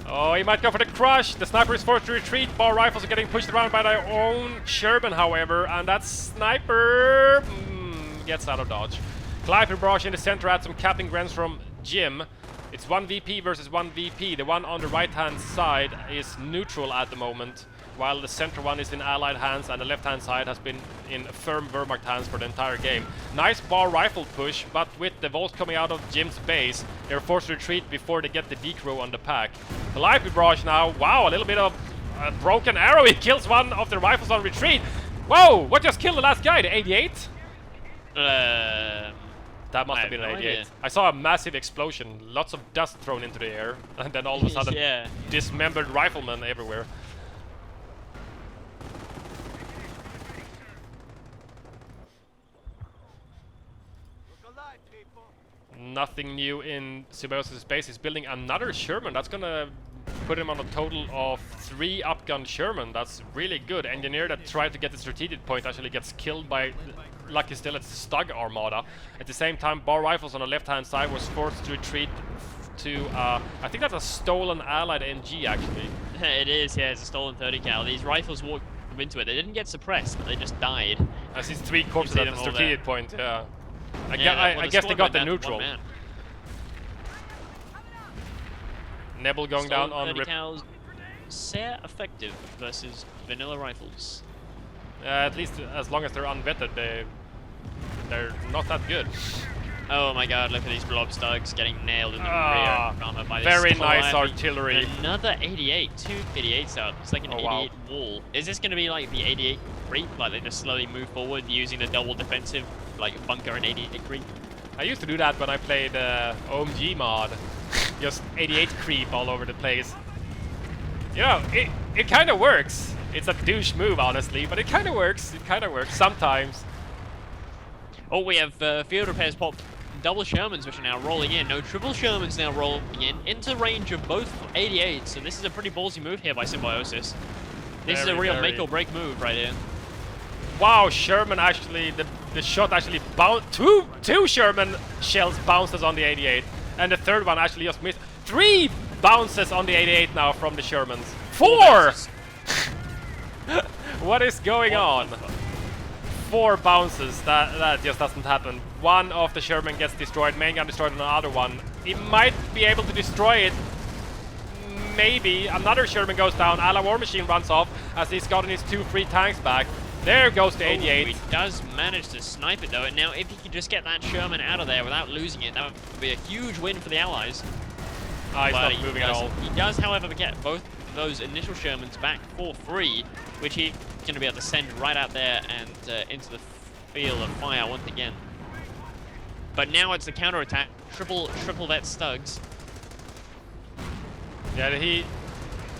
Oh, he might go for the crush. The sniper is forced to retreat. Bar rifles are getting pushed around by their own Sherman, however, and that sniper gets out of dodge. Calliope barrage in the center had some capping grens from Jim. It's 1 VP versus 1 VP. The one on the right-hand side is neutral at the moment, while the center one is in Allied hands, and the left-hand side has been in firm Wehrmacht hands for the entire game. Nice bar rifle push, but with the Volks coming out of Jim's base, they're forced to retreat before they get the decro on the pack. Calliope barrage now. Wow, a little bit of a broken arrow. He kills one of the rifles on retreat. Whoa, what just killed the last guy? The 88? That must have been an 88. Idea. I saw a massive explosion, lots of dust thrown into the air, and then all of a sudden, yeah. dismembered riflemen everywhere. Nothing new in Symbiosis' base. He's building another Sherman. That's gonna put him on a total of 3 upgun Sherman. That's really good. Engineer that tried to get the strategic point actually gets killed by LuckySTILET's Stug Armada. At the same time, bar rifles on the left-hand side was forced to retreat to, I think that's a stolen Allied MG, actually. It is, yeah, it's a stolen 30 cal. These rifles walked into it. They didn't get suppressed, but they just died. I see 3 corpses at the strategic point, yeah. I guess they squad got went the down to neutral. 1 man. Nebel going down on 30 cals, sehr effective versus vanilla rifles. at least as long as they're unvetted, they're not that good. Oh my god, look at these blob Stugs getting nailed in the rear armor by this very nice Calliope. artillery. Another 88, 2 88s out. It's like an 88 wall. Is this going to be like the 88 creep? Like they just slowly move forward using the double defensive, like bunker and 88 creep? I used to do that when I played OMG mod. Just 88 creep all over the place. You know, it kind of works. It's a douche move, honestly, but it kind of works. It kind of works sometimes. Oh, we have field repairs pop. Double Shermans, which are now rolling in. No, triple Shermans now rolling in into range of both 88s. So this is a pretty ballsy move here by Symbiosis. This is a real make or break move right here. Wow, Sherman actually, the shot actually bounced. Two Sherman shells bounces on the 88, and the third one actually just missed. 3 bounces on the 88 now from the Shermans. 4! What is going on? 4 bounces, that just doesn't happen. One of the Sherman gets destroyed, main gun destroyed on the other one. He might be able to destroy it. Maybe. Another Sherman goes down. Ala War Machine runs off as he's gotten his 2 free tanks back. There goes the 88. He does manage to snipe it though, and now if he could just get that Sherman out of there without losing it, that would be a huge win for the Allies. He's not moving at all. He does, however, get both of those initial Shermans back for free, which he's going to be able to send right out there and into the field of fire once again. But now it's the counter-attack. Triple that Stugs. Yeah,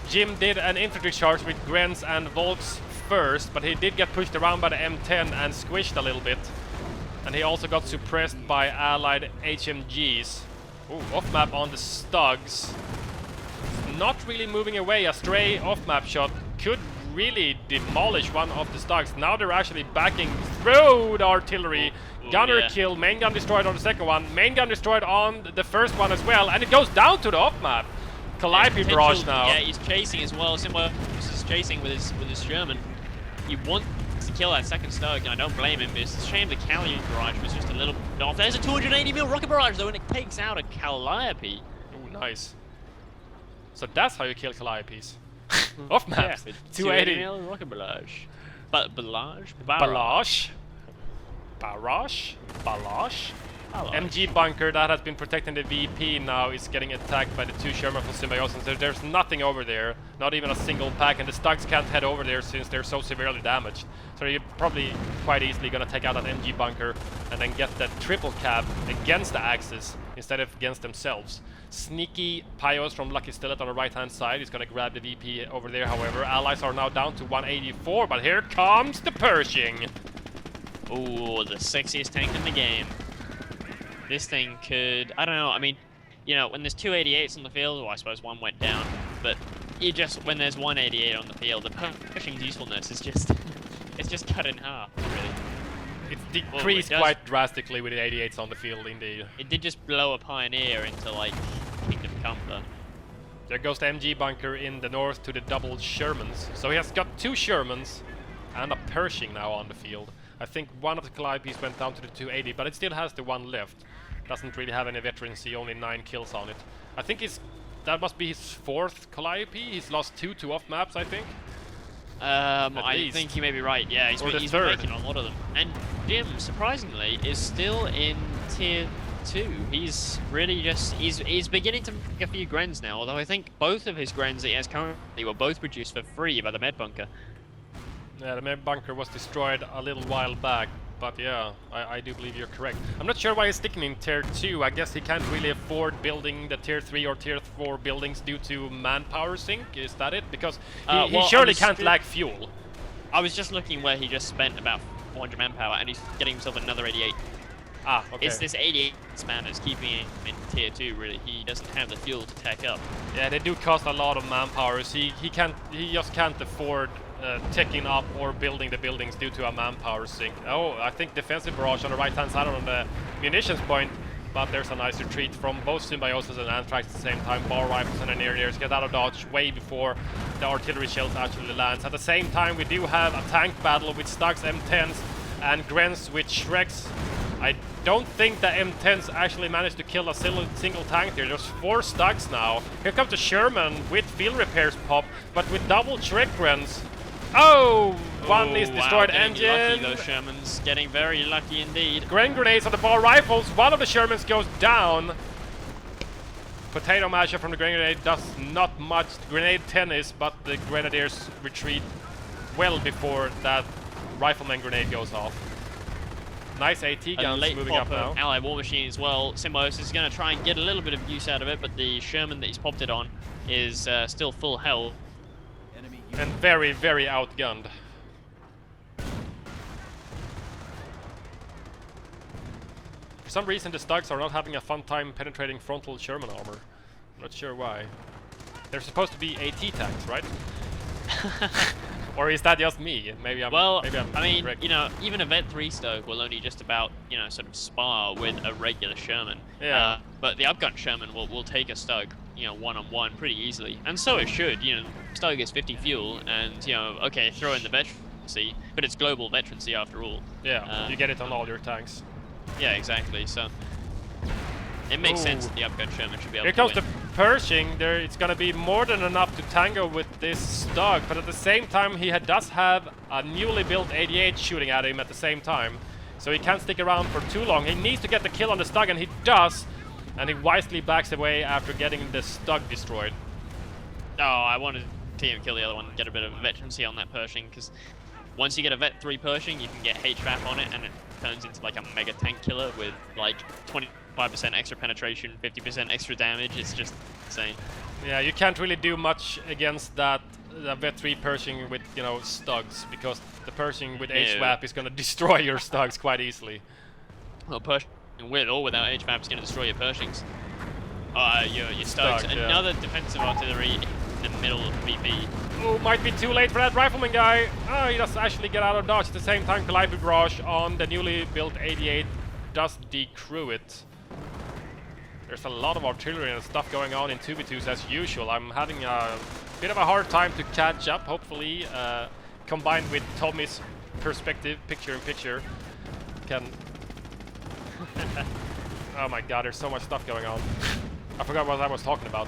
Jim did an infantry charge with Grens and Volks first, but he did get pushed around by the M10 and squished a little bit. And he also got suppressed by allied HMGs. Ooh, off-map on the Stugs. Not really moving away. A stray off-map shot could really demolish one of the Stugs. Now they're actually backing through the artillery. Gunner kill, main gun destroyed on the second one, main gun destroyed on the first one as well, and it goes down to the off-map. Calliope barrage now. Yeah, he's chasing as well. Symbiosis is chasing with his Sherman. He wants to kill that second Stug, and I don't blame him. It's a shame the Calliope barrage was just a little bit off. There's a 280 mil rocket barrage though, and it takes out a Calliope. Ooh, nice. So that's how you kill Calliopes. Off maps. Yeah, 280 mil rocket barrage. Barrage. MG bunker that has been protecting the VP now is getting attacked by the 2 Sherman from Symbiosis. There's nothing over there, not even a single pack, and the Stugs can't head over there since they're so severely damaged. So you're probably quite easily gonna take out that MG bunker and then get that triple cab against the Axis instead of against themselves. Sneaky Pyos from LuckySTILET on the right hand side is gonna grab the VP over there. However, allies are now down to 184, but here comes the Pershing. Ooh, the sexiest tank in the game. This thing could, I don't know, I mean, you know, when there's 288s on the field, well, I suppose one went down, but when there's 188 on the field, the Pershing's usefulness is just, it's just cut in half, really. It's decreased quite drastically with the 88s on the field, indeed. It did just blow a Pioneer into, like, Kingdom Come, though. There goes the MG bunker in the north to the double Shermans. So he has got 2 Shermans and a Pershing now on the field. I think one of the Calliopes went down to the 280, but it still has the 1 left. Doesn't really have any veterancy, only 9 kills on it. I think that must be his 4th Calliope. He's lost 2 to off maps, I think. I think you may be right. Yeah, he's been making a lot of them. And Jim, surprisingly, is still in tier 2. He's really just he's beginning to make a few Grens now. Although I think both of his Grens that he has currently were both produced for free by the med bunker. Yeah, the med bunker was destroyed a little while back. But yeah, I do believe you're correct. I'm not sure why he's sticking in tier 2. I guess he can't really afford building the tier 3 or tier 4 buildings due to manpower sink. Is that it? Because he surely can't lack fuel. I was just looking where he just spent about 400 manpower and he's getting himself another 88. Ah, okay. It's this 88 span that's keeping him in tier 2, really. He doesn't have the fuel to tech up. Yeah, they do cost a lot of manpower. So he just can't afford teching up or building the buildings due to a manpower sink. Oh, I think defensive barrage on the right hand side on the munitions point, but there's a nice retreat from both Symbiosis and Anthrax at the same time. Bar rifles and engineers get out of dodge way before the artillery shells actually lands. At the same time, we do have a tank battle with Stugs M10s and Grens with Shreks. I don't think the M10s actually managed to kill a single tank there. There's 4 Stugs now. Here comes the Sherman with field repairs pop, but with double Shrek Grens. Oh! One is destroyed. Wow, Engine! lucky, those Shermans. Getting very lucky indeed. Gren grenades on the bar rifles. One of the Shermans goes down. Potato masher from the grenade does not much grenade tennis, but the Grenadiers retreat well before that rifleman grenade goes off. Nice AT A guns late moving pop up now. of Allied War Machine as well. Symbiosis is going to try and get a little bit of use out of it, but the Sherman that he's popped it on is still full health. And very, very outgunned. For some reason, the Stugs are not having a fun time penetrating frontal Sherman armor. I'm not sure why. They're supposed to be AT tanks, right? Or is that just me? Maybe I'm. Well, maybe I'm I mean, incorrect. you know, even a Vet 3 Stug will only just about, you know, sort of spar with a regular Sherman. Yeah. But the upgun Sherman will take a Stug, you know, one-on-one pretty easily. And so it should, you know, Stug is 50 fuel, and, you know, okay, throw in the veterancy, but it's global veterancy after all. Yeah, you get it on all your tanks. Yeah, exactly, so it makes Ooh. sense that the upgun Sherman should be able Here to comes win. the Pershing. There, it's gonna be more than enough to tango with this Stug, but at the same time, he does have a newly built 88 shooting at him at the same time, so he can't stick around for too long. He needs to get the kill on the Stug, and he does, and he wisely backs away after getting the Stug destroyed. Oh, I wanted to see him kill the other one and get a bit of veterancy on that Pershing, because once you get a Vet 3 Pershing, you can get HVAP on it, and it turns into like a mega tank killer with like 25% extra penetration, 50% extra damage. It's just insane. Yeah, you can't really do much against that Vet 3 Pershing with, you know, Stugs, because the Pershing with HVAP is gonna destroy your Stugs quite easily. Well, Pershing with or without HVAP is going to destroy your Pershings. Your Stugs. Stug, yeah. Another defensive artillery in the middle of the VP. Oh, might be too late for that rifleman guy. Oh, he does actually get out of dodge. At the same time, Calliope Barrage on the newly built 88 does decrew it. There's a lot of artillery and stuff going on in 2v2s as usual. I'm having a bit of a hard time to catch up, hopefully, combined with Tommy's perspective, picture-in-picture, can... Oh my god, there's so much stuff going on. I forgot what I was talking about.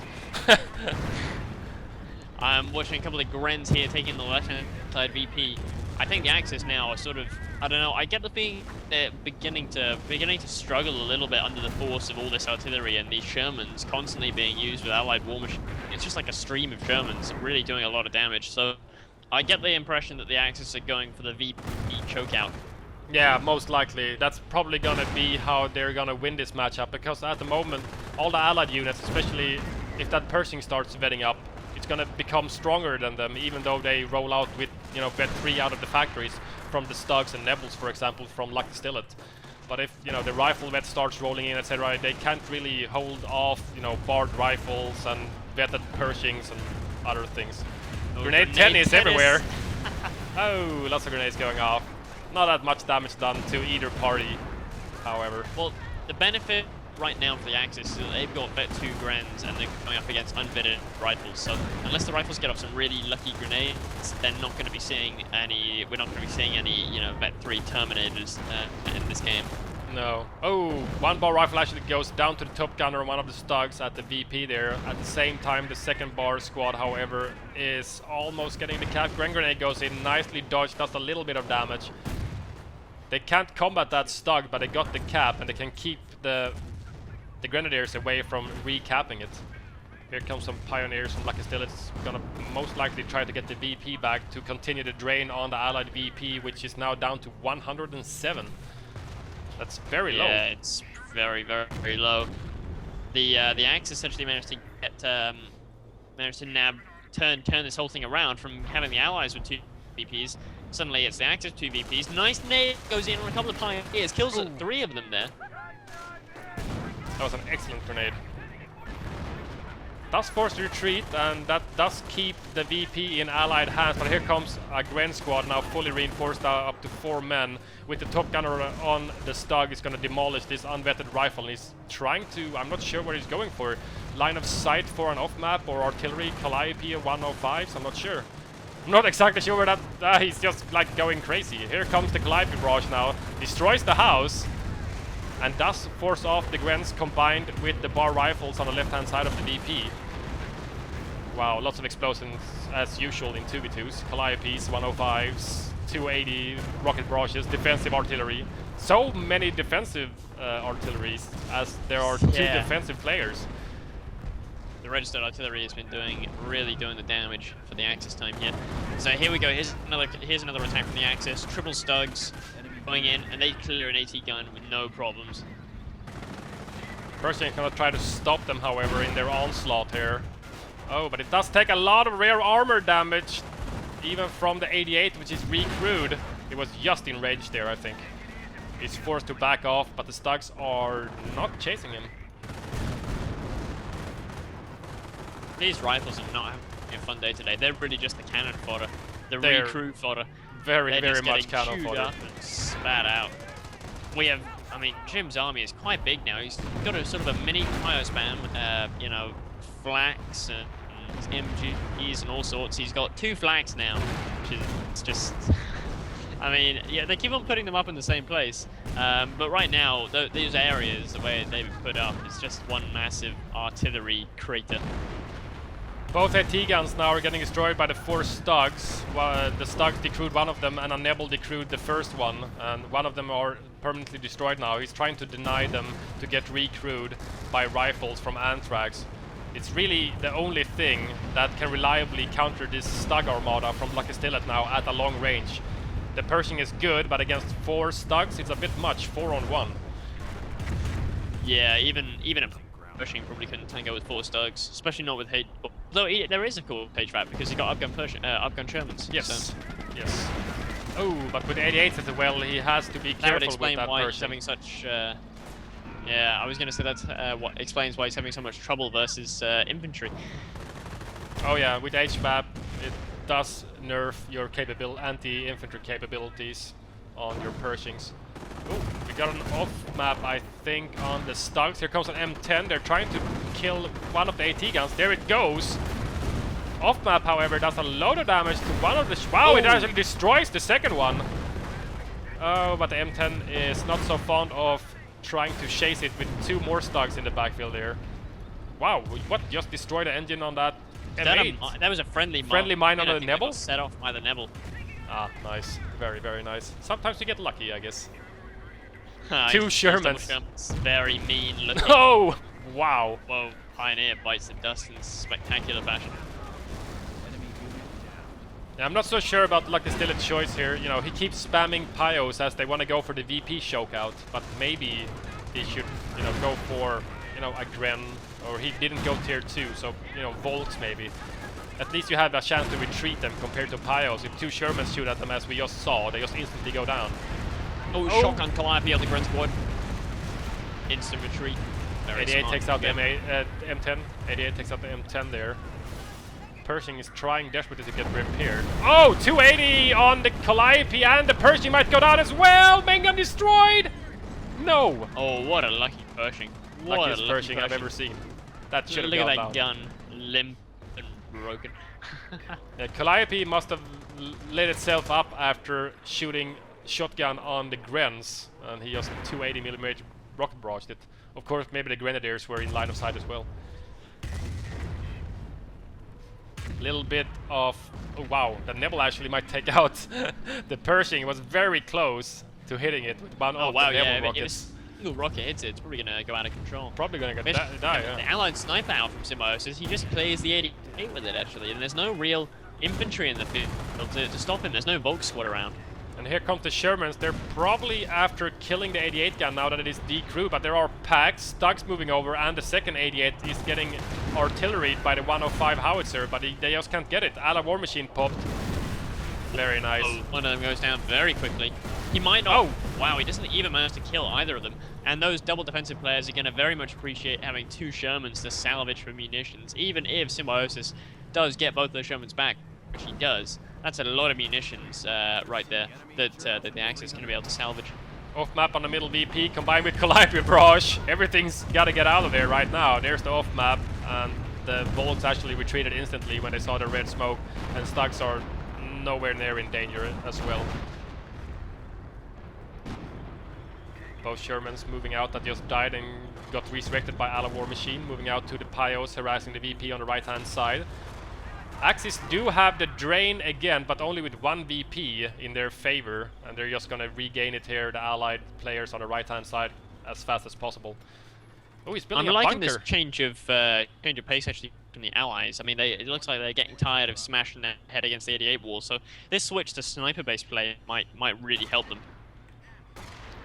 I'm watching a couple of Grens here taking the left-hand side VP. I think the Axis now are sort of, I don't know, I get the feeling they're beginning to struggle a little bit under the force of all this artillery and these Shermans constantly being used with Allied War Machine. It's just like a stream of Shermans really doing a lot of damage. So I get the impression that the Axis are going for the VP chokeout. Yeah, most likely. That's probably gonna be how they're gonna win this matchup, because at the moment, all the Allied units, especially if that Pershing starts vetting up, it's gonna become stronger than them, even though they roll out with, you know, Vet 3 out of the factories from the Stugs and Nebels, for example, from LuckySTILET. But if, you know, the rifle vet starts rolling in, etc., they can't really hold off, you know, barred rifles and vetted Pershings and other things. Oh, Grenade tennis everywhere. Oh, lots of grenades going off. Not that much damage done to either party, however. Well, the benefit right now for the Axis is that they've got Vet 2 Grens and they're going up against unvetted rifles. So unless the rifles get off some really lucky grenades, they're not going to be seeing any. We're not going to be seeing any, you know, Vet 3 Terminators in this game. No. Oh, one bar rifle actually goes down to the top gunner on one of the Stugs at the VP there. At the same time, the second bar squad, however, is almost getting the cap. Grenade goes in, nicely dodged, does a little bit of damage. They can't combat that Stug, but they got the cap, and they can keep the Grenadiers away from recapping it. Here comes some Pioneers from LuckySTILET. It's gonna most likely try to get the VP back to continue the drain on the Allied VP, which is now down to 107. That's very low. Yeah, it's very, very, very low. The Axis essentially managed to get turn this whole thing around from having the Allies with 2 VPs. Suddenly it's the Axis 2 VPs. Nice nade goes in on a couple of Pioneers, kills 3 of them there. That was an excellent grenade. Does force retreat, and that does keep the VP in Allied hands, but here comes a Gren squad now fully reinforced up to 4 men. With the top gunner on the Stug, is going to demolish this unvetted rifle. And he's trying to, I'm not sure what he's going for, line of sight for an off map or artillery, Calliope 105s, I'm not sure. I'm not exactly sure where that, he's just like going crazy. Here comes the Calliope barrage now, destroys the house, and does force off the Grens combined with the bar rifles on the left-hand side of the VP. Wow, lots of explosions as usual in 2v2s. Calliopes, 105s, 280 rocket barrages, defensive artillery. So many defensive artilleries as there are 2 defensive players. The registered artillery has been really doing the damage for the Axis time here. So here we go. Here's another attack from the Axis. Triple Stugs. going in, and they clear an AT gun with no problems. Pershing is gonna try to stop them, however, in their onslaught here. Oh, but it does take a lot of rear armor damage, even from the 88, which is recrewed. It was just in range there, I think. He's forced to back off, but the Stugs are not chasing him. These rifles are not having a fun day today. They're really just the cannon fodder, the They're recruit fodder. Very, They're very just much getting cannon chewed fodder. up and spat out. We have, I mean, Jim's army is quite big now. He's got a sort of a mini fire spam, you know, flax and MGs and all sorts. He's got 2 flags now, which is just... I mean, yeah, they keep on putting them up in the same place. But right now, these areas, the way they've put up, is just one massive artillery crater. Both AT guns now are getting destroyed by the 4 Stugs. The Stugs decrewed one of them, and a Nebel decrewed the first one. And one of them are permanently destroyed now. He's trying to deny them to get recrewed by rifles from Anthrax. It's really the only thing that can reliably counter this Stug armada from LuckySTILET now at a long range. The Pershing is good, but against 4 Stugs, it's a bit much, 4 on 1. Yeah, even a Pershing probably couldn't tango with 4 Stugs, especially not with H. Though there is a cool HVAC because he got upgun Shermans. Yes, so. yes. Oh, but with 88s as well, he has to be That careful would explain with that why Pershing. he's having such. Yeah, I was gonna say that's what explains why he's having so much trouble versus infantry. Oh yeah, with HVAP, it does nerf your anti-infantry capabilities on your Pershings. Oh, we got an off map, I think, on the Stugs. Here comes an M10. They're trying to kill one of the AT guns. There it goes. Off map, however, does a lot of damage to one of the... Wow, it actually destroys the second one. Oh, but the M10 is not so fond of trying to chase it with 2 more Stugs in the backfield there. Wow, what just destroyed the engine on that M8? That was a friendly mine on the Nebel? Nebel? Set off by the Nebel. Ah, nice. Very, very nice. Sometimes you get lucky, I guess. 2 Shermans. Very mean looking. Oh! Wow. Whoa, Pioneer bites the dust in spectacular fashion. Yeah, I'm not so sure about LuckySTILET's choice here. You know, he keeps spamming Pios as they want to go for the VP chokeout, but maybe he should, you know, go for, you know, a Gren, or he didn't go tier 2, so, you know, Volks maybe. At least you have a chance to retreat them compared to Pios. If 2 Shermans shoot at them, as we just saw, they just instantly go down. Oh, shotgun Calliope on the Gren squad. Instant retreat. Very 88 smart. takes out the Yeah. M10. 88 takes out the M10 there. Pershing is trying desperately to get repaired. Oh, 280 on the Calliope, and the Pershing might go down as well! Main gun destroyed! No! Oh, what a lucky Pershing. What Luckiest a lucky Pershing I've ever seen. That should have Look gone at that down. gun, limp and broken. Yeah, Calliope must have lit itself up after shooting shotgun on the Grens, and he just 280mm rocket barraged it. Of course, maybe the Grenadiers were in line of sight as well. Little bit of... Oh wow, the Nebel actually might take out the Pershing. It was very close to hitting it with one of the Nebel rockets. Single rocket hits it, it's probably gonna go out of control. Probably gonna die, yeah. The Allied sniper out from Symbiosis, he just plays the 88 with it actually, and there's no real infantry in the field to stop him. There's no Volk squad around. And here come the Shermans. They're probably after killing the 88 gun now that it is decrewed, but there are packs, Stugs moving over, and the second 88 is getting artilleried by the 105 howitzer, but they just can't get it. A la War Machine popped. Very nice. Oh, one of them goes down very quickly. He might not... Oh, wow, he doesn't even manage to kill either of them. And those double defensive players are going to very much appreciate having 2 Shermans to salvage for munitions, even if Symbiosis does get both those Shermans back, which he does. That's a lot of munitions right there that the Axis is going to be able to salvage. Off map on the middle VP combined with Calliope Barrage. Everything's got to get out of there right now. There's the off map, and the Volks actually retreated instantly when they saw the red smoke, and Stugs are nowhere near in danger as well. Both Shermans moving out that just died and got resurrected by a la War Machine, moving out to the Pios, harassing the VP on the right hand side. Axis do have the drain again, but only with 1 VP in their favor, and they're just gonna regain it here, the allied players on the right hand side, as fast as possible. Oh, he's building a bunker. I'm liking this change of pace actually from the allies. I mean, it looks like they're getting tired of smashing their head against the 88 wall, so this switch to sniper-based play might really help them.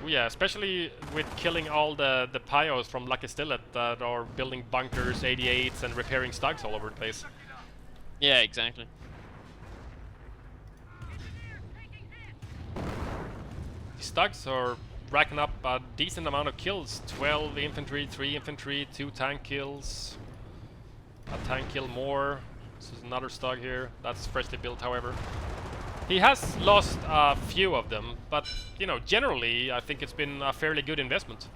Yeah, especially with killing all the Pyos from LuckySTILET that are building bunkers, 88s, and repairing stugs all over the place. Yeah, exactly. The stugs are racking up a decent amount of kills. 12 infantry, 3 infantry, 2 tank kills. A tank kill more. This is another stug here. That's freshly built, however. He has lost a few of them, but, you know, generally, I think it's been a fairly good investment.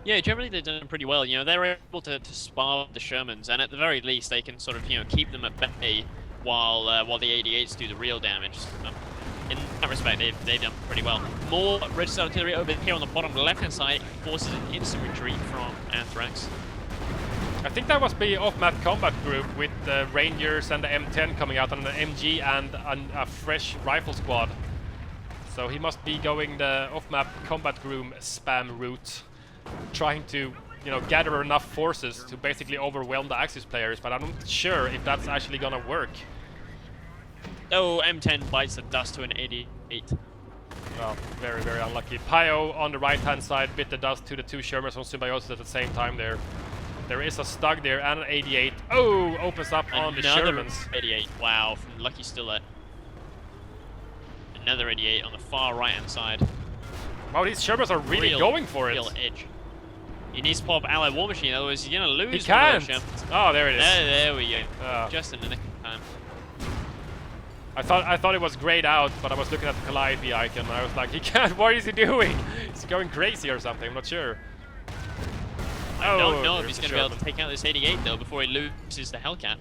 Yeah, generally they've done pretty well. You know, they're able to spar the Shermans, and at the very least, they can sort of, you know, keep them at bay while the 88s do the real damage. So, in that respect, they've done pretty well. More registered artillery over here on the bottom left-hand side forces an instant retreat from Anthrax. I think that was the off-map combat group with the Rangers and the M10 coming out on the MG and a fresh rifle squad. So he must be going the off-map combat group spam route, trying to, you know, gather enough forces to basically overwhelm the Axis players, but I'm not sure if that's actually gonna work. Oh, M10 bites the dust to an 88. Well, very, very unlucky. Pio on the right-hand side bit the dust to the 2 Shermans from Symbiosis at the same time there. There is a stug there and an 88. Oh, opens up on the Shermans. 88, wow, from LuckySTILET. Another 88 on the far right-hand side. Wow, these Shermans are really going for it. Real edge. He needs to pop Allied War Machine, otherwise he's gonna lose. He can't! Oh, there it is. There we go. Just in the nick of time. I thought it was grayed out, but I was looking at the Calliope icon and I was like, he can't, what is he doing? He's going crazy or something, I'm not sure. I don't know if he's going to be able to take out this 88 though before he loses the Hellcat.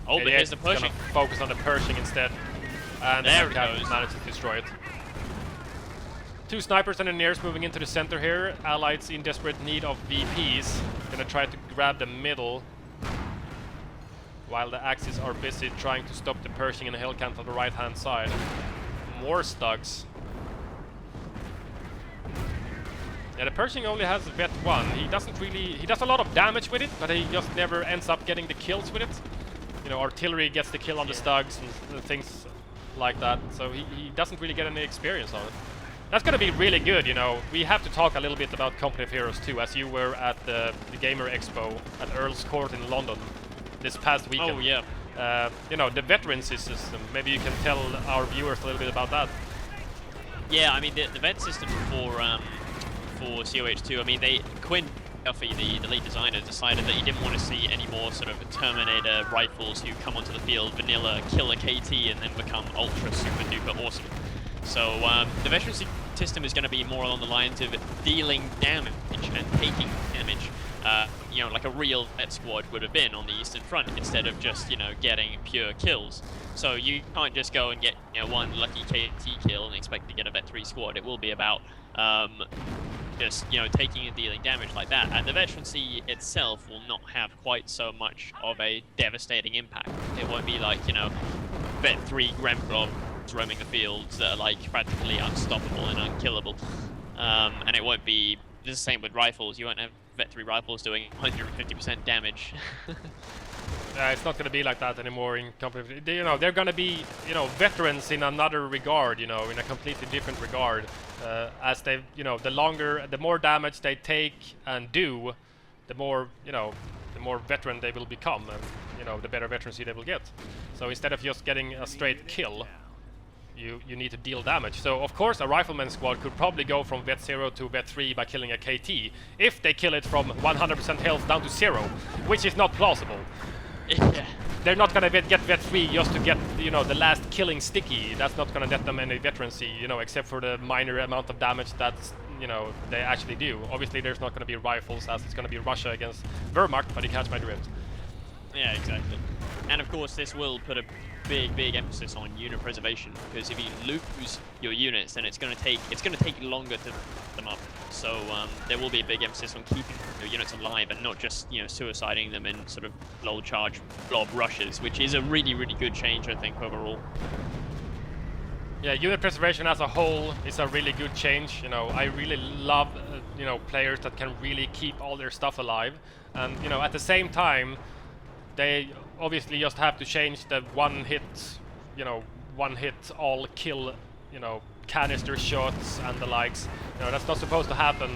Oh, but here's the Pershing. Focus on the Pershing instead. And there the Hellcat manages to destroy it. 2 snipers and engineers moving into the center here. Allies in desperate need of VPs. Gonna try to grab the middle. While the Axis are busy trying to stop the Pershing and the Hellcat on the right hand side. More stugs. Yeah, the Pershing only has vet 1. He does a lot of damage with it, but he just never ends up getting the kills with it. You know, artillery gets the kill on the stugs and things like that, so he doesn't really get any experience on it. That's gonna be really good, you know. We have to talk a little bit about Company of Heroes too, as you were at the Gamer Expo at Earl's Court in London this past weekend. Oh, yeah. You know, the veterancy system, maybe you can tell our viewers a little bit about that. Yeah, I mean, the vet system for COH2, I mean, Quinn Duffy, the lead designer, decided that he didn't want to see any more sort of Terminator rifles who come onto the field, vanilla, kill a KT, and then become ultra super duper awesome. So the veterancy system is going to be more along the lines of dealing damage and taking damage, you know, like a real vet squad would have been on the Eastern Front, instead of just, you know, getting pure kills. So you can't just go and get, you know, one lucky KT kill and expect to get a vet 3 squad. It will be about just, you know, taking and dealing damage like that. And the veterancy itself will not have quite so much of a devastating impact. It won't be like, you know, vet 3 Gremlins roaming the fields that are like practically unstoppable and unkillable. And it won't be the same with rifles. You won't have vet 3 rifles doing 150% damage. It's not going to be like that anymore in Company. You know, they're going to be, you know, veterans in another regard, you know, in a completely different regard. As they, you know, the more damage they take and do, the more, you know, the more veteran they will become, and, you know, the better veterancy they will get. So instead of just getting a straight kill, you need to deal damage. So of course a rifleman squad could probably go from vet 0 to vet 3 by killing a KT, if they kill it from 100% health down to 0, which is not plausible. Yeah. They're not gonna get vet 3 just to get, you know, the last killing sticky. That's not gonna get them any veterancy, you know, except for the minor amount of damage that, you know, they actually do. Obviously there's not gonna be rifles, as it's gonna be Russia against Wehrmacht, but you catch my drift. Yeah, exactly. And of course this will put a big emphasis on unit preservation, because if you lose your units, then it's going to take longer to put them up. So there will be a big emphasis on keeping your units alive and not just, you know, suiciding them in sort of low charge blob rushes, which is a really good change, I think, overall. Yeah, unit preservation as a whole is a really good change. You know, I really love you know, players that can really keep all their stuff alive, and, you know, at the same time they obviously just have to change the one hit all kill, you know, canister shots and the likes. You know, that's not supposed to happen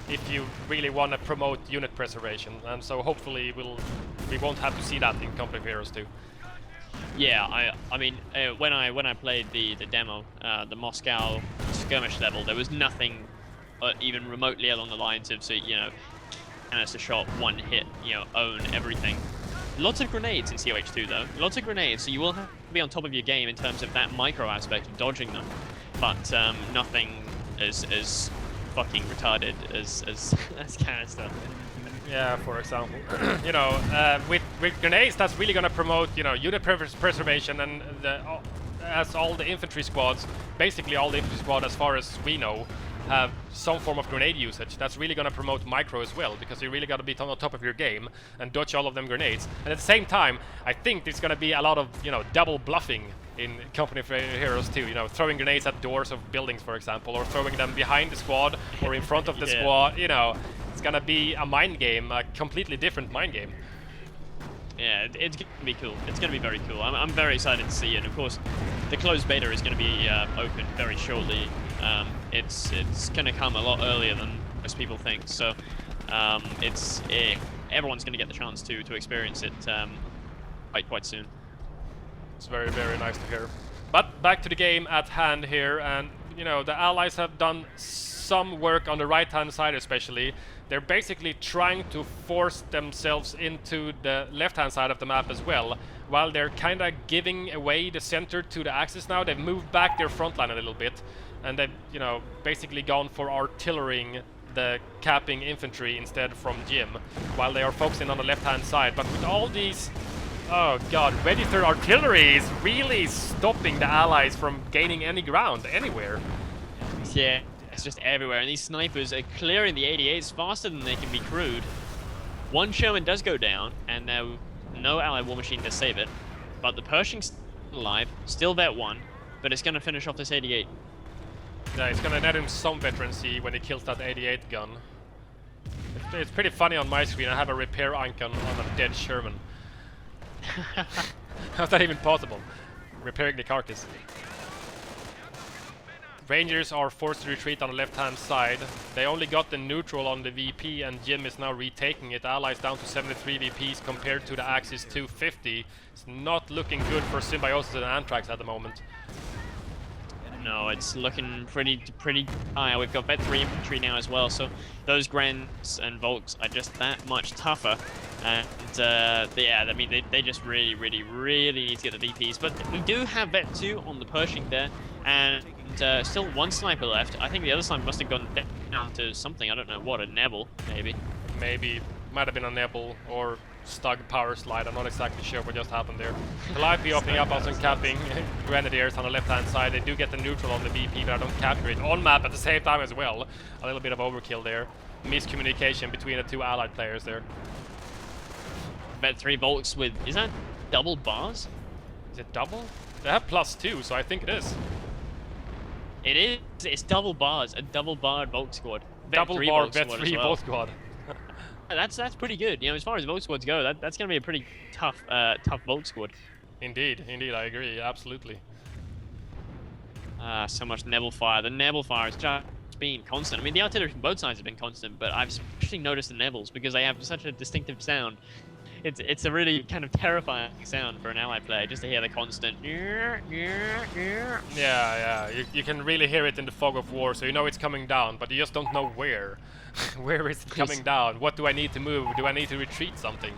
if you really want to promote unit preservation, and so hopefully we won't have to see that in Company of Heroes 2. Yeah, I mean, when I played the demo, the Moscow skirmish level, there was nothing even remotely along the lines of, so you know, canister shot, one hit, you know, own everything. Lots of grenades in COH 2 though. Lots of grenades, so you will have to be on top of your game in terms of that micro aspect of dodging them. But nothing as fucking retarded as canister. Yeah, for example. You know, with grenades, that's really gonna promote, you know, unit preservation, and as all the infantry squads, basically all the infantry squad, as far as we know, have some form of grenade usage. That's really gonna promote micro as well, because you really gotta be on top of your game and dodge all of them grenades. And at the same time, I think there's gonna be a lot of, you know, double bluffing in Company of Heroes 2, you know, throwing grenades at doors of buildings, for example, or throwing them behind the squad or in front of the squad, you know. It's gonna be a mind game, a completely different mind game. Yeah, it's gonna be cool. It's gonna be very cool. I'm very excited to see it. And of course, the closed beta is gonna be open very shortly. It's gonna come a lot earlier than most people think. So everyone's gonna get the chance to experience it quite soon. It's very, very nice to hear. But back to the game at hand here, and you know, the allies have done some work on the right-hand side especially. They're basically trying to force themselves into the left-hand side of the map as well, while they're kind of giving away the center to the Axis now. They've moved back their front line a little bit, and they've, you know, basically gone for artillerying the capping infantry instead from Jim, while they are focusing on the left-hand side. But with all these, oh god, registered artillery is really stopping the allies from gaining any ground anywhere. Yeah. It's just everywhere, and these snipers are clearing the 88s faster than they can be crewed. One Sherman does go down, and no Allied war machine to save it. But the Pershing's still alive, still vet 1, but it's going to finish off this 88. Yeah, it's going to net him some veterancy when he kills that 88 gun. It's pretty funny on my screen. I have a repair icon on a dead Sherman. How's that even possible? Repairing the carcass. Rangers are forced to retreat on the left-hand side. They only got the neutral on the VP, and Jim is now retaking it. Allies down to 73 VPs compared to the Axis 250. It's not looking good for Symbiosis and Anthrax at the moment. No, it's looking pretty high. We've got vet 3 infantry now as well, so those Grants and Volks are just that much tougher. And yeah, I mean, they just really need to get the VPs. But we do have vet 2 on the Pershing there, and still one sniper left. I think the other sniper must have gone down to something. I don't know what, a Nebel, maybe. Maybe. Might have been a Nebel or Stug power slide. I'm not exactly sure what just happened there. Calliope opening up on some capping Grenadiers on the left-hand side. They do get the neutral on the VP, but I don't capture it on map at the same time as well. A little bit of overkill there. Miscommunication between the two allied players there. Vet 3 Volks with, is that double bars? Is it double? They have +2, so I think it is. It is. It's double bars. A double barred Volk squad. Double bar vet 3 Volk squad. That's pretty good. You know, as far as Volk squads go, that's going to be a pretty tough Volk squad. Indeed, I agree, absolutely. So much Nebel fire. The Nebel fire has just been constant. I mean, the artillery from both sides have been constant, but I've especially noticed the Nebels because they have such a distinctive sound. It's a really kind of terrifying sound for an allied player, just to hear the constant. Yeah. You can really hear it in the fog of war, so you know it's coming down, but you just don't know where. Where is it coming down? What do I need to move? Do I need to retreat something?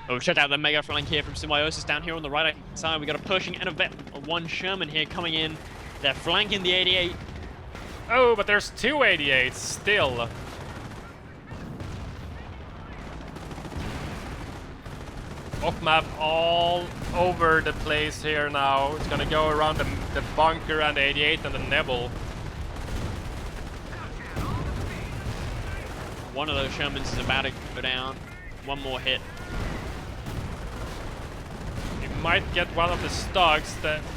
Oh, check out the mega flank here from Symbiosis down here on the right side. We got a Pershing and a vet, one Sherman here coming in. They're flanking the 88. Oh, but there's 2 88s still. Off map all over the place here now. It's gonna go around the bunker and the 88 and the Nebel. One of those Shermans is about to go down. One more hit. You might get one of the Stugs.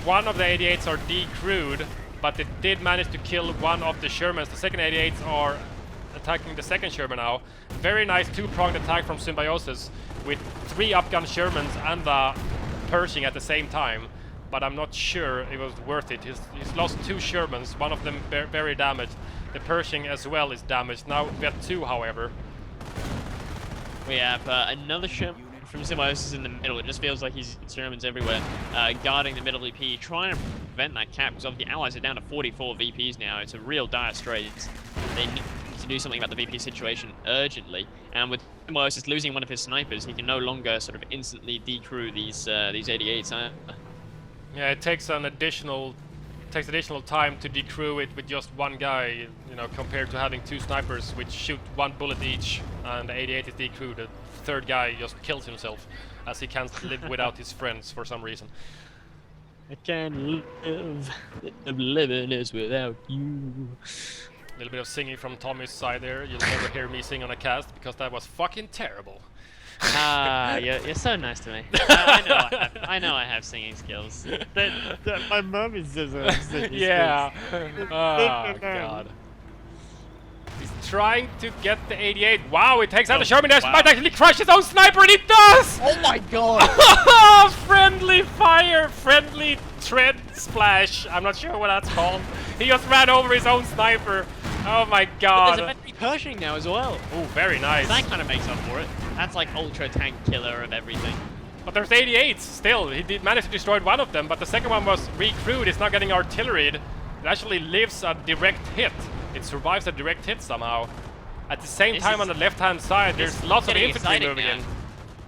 One of the 88s are decrewed, but it did manage to kill one of the Shermans. The second 88s are attacking the second Sherman now. Very nice 2-pronged attack from Symbiosis with 3 upgun Shermans and the Pershing at the same time. but I'm not sure it was worth it. He's lost 2 Shermans, one of them very damaged. The Pershing as well is damaged. Now Vet 2, however. We have another Sherman from Symbiosis in the middle. It just feels like he's Shermans everywhere, guarding the middle VP, trying to prevent that cap, because obviously the allies are down to 44 VPs now. It's a real dire straits. They need to do something about the VP situation urgently, and with Symbiosis losing one of his snipers, he can no longer sort of instantly decrew these 88s. Yeah, it takes additional time to decrew it with just one guy, you know, compared to having 2 snipers which shoot 1 bullet each, and the 88 is decrewed. The 3rd guy just kills himself as he can't live without his friends for some reason. I can't live. Living is without you. A little bit of singing from Tommy's side there. You'll never hear me sing on a cast because that was fucking terrible. You're so nice to me. I know I have singing skills. My mom is just yeah. Oh god. He's trying to get the 88. Wow, it takes out the Sherman. Wow. Might actually crush his own sniper, and he does! Oh my god! Friendly fire, friendly tread splash. I'm not sure what that's called. He just ran over his own sniper. Oh my god. There's a Bentley Pershing now as well. Oh, very nice. That kind of makes up for it. That's like ultra tank killer of everything. But there's 88s still. He did manage to destroy one of them, but the second one was recrewed. It's not getting artilleried. It actually lives a direct hit. It survives a direct hit somehow. At the same time, on the left-hand side, there's lots of infantry moving in.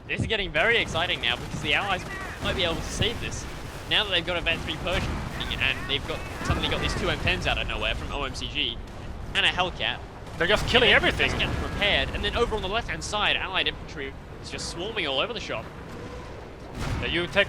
This is getting very exciting now because the allies might be able to save this. Now that they've got a Vet 3 Pershing and they've suddenly got these 2 M10s out of nowhere from OMCG and a Hellcat. They're just killing everything. Just getting prepared, and then over on the left-hand side, Allied infantry is just swarming all over the shop. You take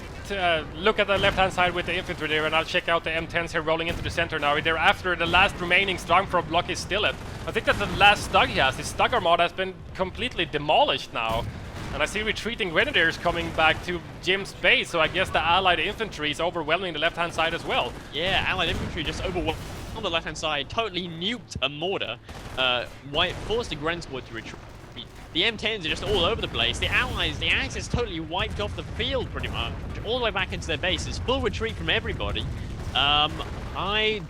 look at the left-hand side with the infantry there, and I'll check out the M10s here rolling into the center now. They're after the last remaining Strong from LuckySTILET. I think that's the last Stug he has. His Stug armada has been completely demolished now. And I see retreating Grenadiers coming back to Jim's base, so I guess the Allied infantry is overwhelming the left-hand side as well. Yeah, Allied infantry just overwhelmed on the left-hand side, totally nuked a mortar, forced the Gren squad to retreat. The M10s are just all over the place. The Allies, the Axis totally wiped off the field pretty much, all the way back into their bases. Full retreat from everybody. I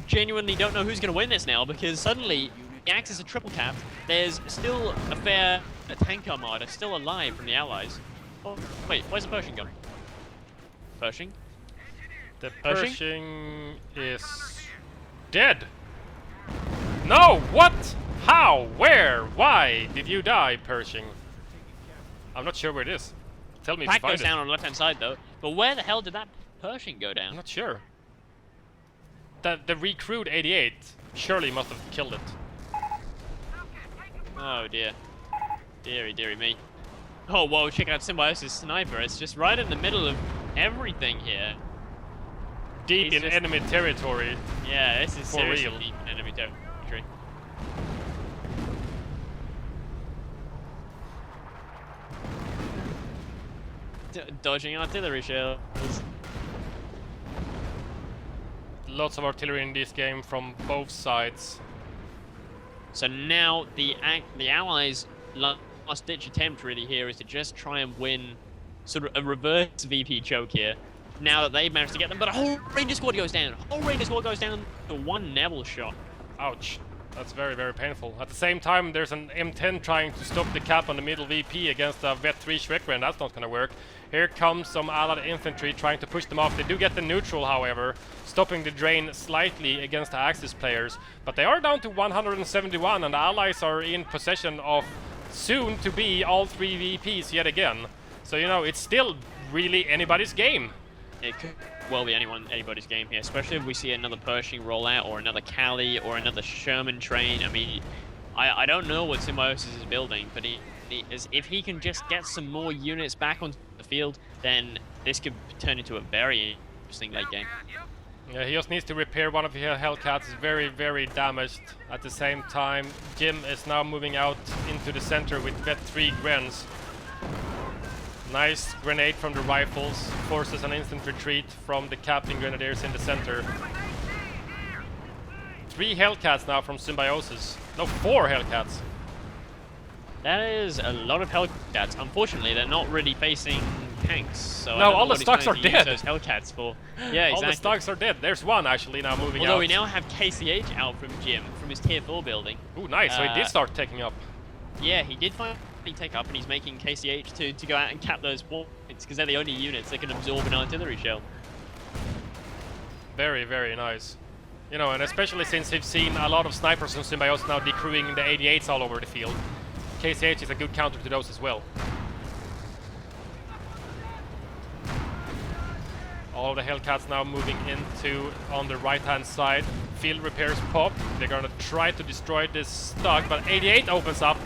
genuinely don't know who's going to win this now, because suddenly the Axis are triple capped. There's still a fair tank armada still alive from the Allies. Oh, wait, where's the Pershing gone? Pershing? The Pershing is dead. No, what? How? Where? Why did you die, Pershing? I'm not sure where it is. Tell me if you find it. Goes down on the left-hand side, though. But where the hell did that Pershing go down? I'm not sure. The recruit 88 surely must have killed it. Oh dear. Deary, deary me. Oh, whoa, check out Symbiosis Sniper. It's just right in the middle of everything here. Deep in enemy territory. Yeah, this is seriously real. deep in enemy territory. Dodging artillery shells. Lots of artillery in this game from both sides. So now the Allies' last-ditch attempt really here is to just try and win sort of a reverse VP choke here. Now that they've managed to get them, but a whole Ranger squad goes down. A whole Ranger squad goes down to one Neville shot. Ouch. That's very, very painful. At the same time, there's an M10 trying to stop the cap on the middle VP against a Vet 3 Schreckren. That's not going to work. Here comes some Allied infantry trying to push them off. They do get the neutral, however, stopping the drain slightly against the Axis players. But they are down to 171, and the Allies are in possession of soon to be all 3 VPs yet again. So, you know, it's still really anybody's game. It could well be anybody's game here, especially if we see another Pershing rollout or another Cali or another Sherman train. I mean, I don't know what Symbiosis is building, but if he can just get some more units back onto the field, then this could turn into a very interesting late game. Yeah, he just needs to repair one of the Hellcats. It's very, very damaged. At the same time, Jim is now moving out into the center with Vet 3 Grens. Nice grenade from the rifles, forces an instant retreat from the Captain Grenadiers in the center. 3 Hellcats now from Symbiosis. No, 4 Hellcats. That is a lot of Hellcats. Unfortunately, they're not really facing tanks. So I No, don't know all the what he's stocks planning are to use dead. those Hellcats for. Yeah, exactly. All the stocks are dead. There's one actually now moving Although out. we now have KCH out from Jim, from his tier 4 building. Ooh, nice. So he did start taking up. Yeah, he did finally take up, and he's making KCH to go out and cap those points, because they're the only units that can absorb an artillery shell. Very, very nice. You know, and especially since we've seen a lot of snipers and Symbiosis now decrewing the 88s all over the field. KCH is a good counter to those as well. All of the Hellcats now moving into on the right-hand side. Field repairs pop. They're gonna try to destroy this stock, but 88 opens up.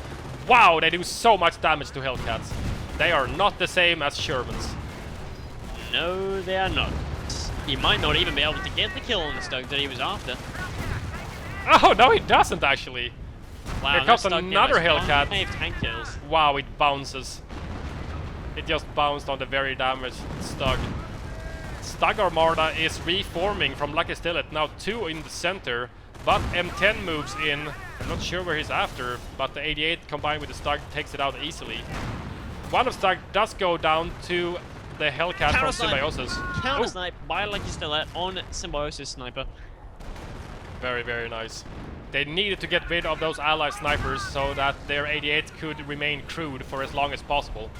Wow, they do so much damage to Hellcats. They are not the same as Shermans. No, they are not. He might not even be able to get the kill on the Stug that he was after. Oh, no, he doesn't actually. Wow, Here comes that Stug another now has Hellcat. 5 tank kills. Wow, it bounces. It just bounced on the very damaged Stug. Stug Armada is reforming from LuckySTILET. Now 2 in the center, but M10 moves in. I'm not sure where he's after, but the 88 combined with the Stug takes it out easily. One of Stug does go down to the Hellcat from Symbiosis. Counter snipe by LuckySTILET on Symbiosis sniper. Very, very nice. They needed to get rid of those ally snipers so that their 88 could remain crewed for as long as possible.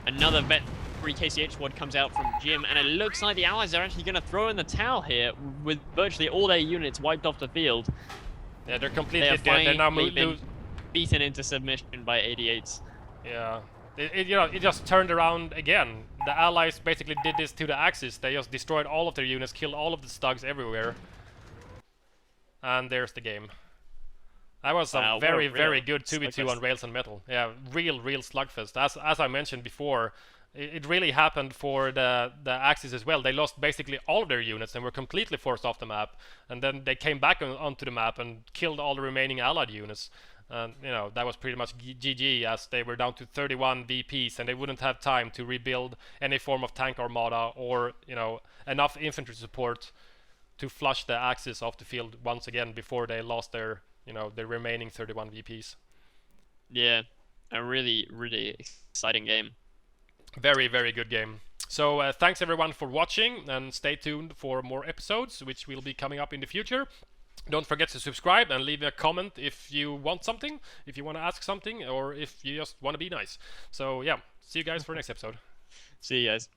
Another vet 3 KCH squad comes out from Jim, and it looks like the allies are actually going to throw in the towel here with virtually all their units wiped off the field. Yeah, they're completely dead. They're now been beaten into submission by 88s. Yeah. It just turned around again. The allies basically did this to the Axis. They just destroyed all of their units, killed all of the Stugs everywhere. And there's the game. That was a very, very good 2v2 on Rails and Metal. Yeah, real slugfest. As I mentioned before, it really happened for the Axis as well. They lost basically all of their units and were completely forced off the map. And then they came back onto the map and killed all the remaining allied units. And, you know, that was pretty much GG, as they were down to 31 VPs and they wouldn't have time to rebuild any form of tank armada or, you know, enough infantry support to flush the Axis off the field once again before they lost their, you know, their remaining 31 VPs. Yeah, a really exciting game. Very, very good game. So thanks everyone for watching, and stay tuned for more episodes which will be coming up in the future. Don't forget to subscribe and leave a comment if you want something, if you want to ask something, or if you just want to be nice. So yeah, see you guys for next episode. See you guys.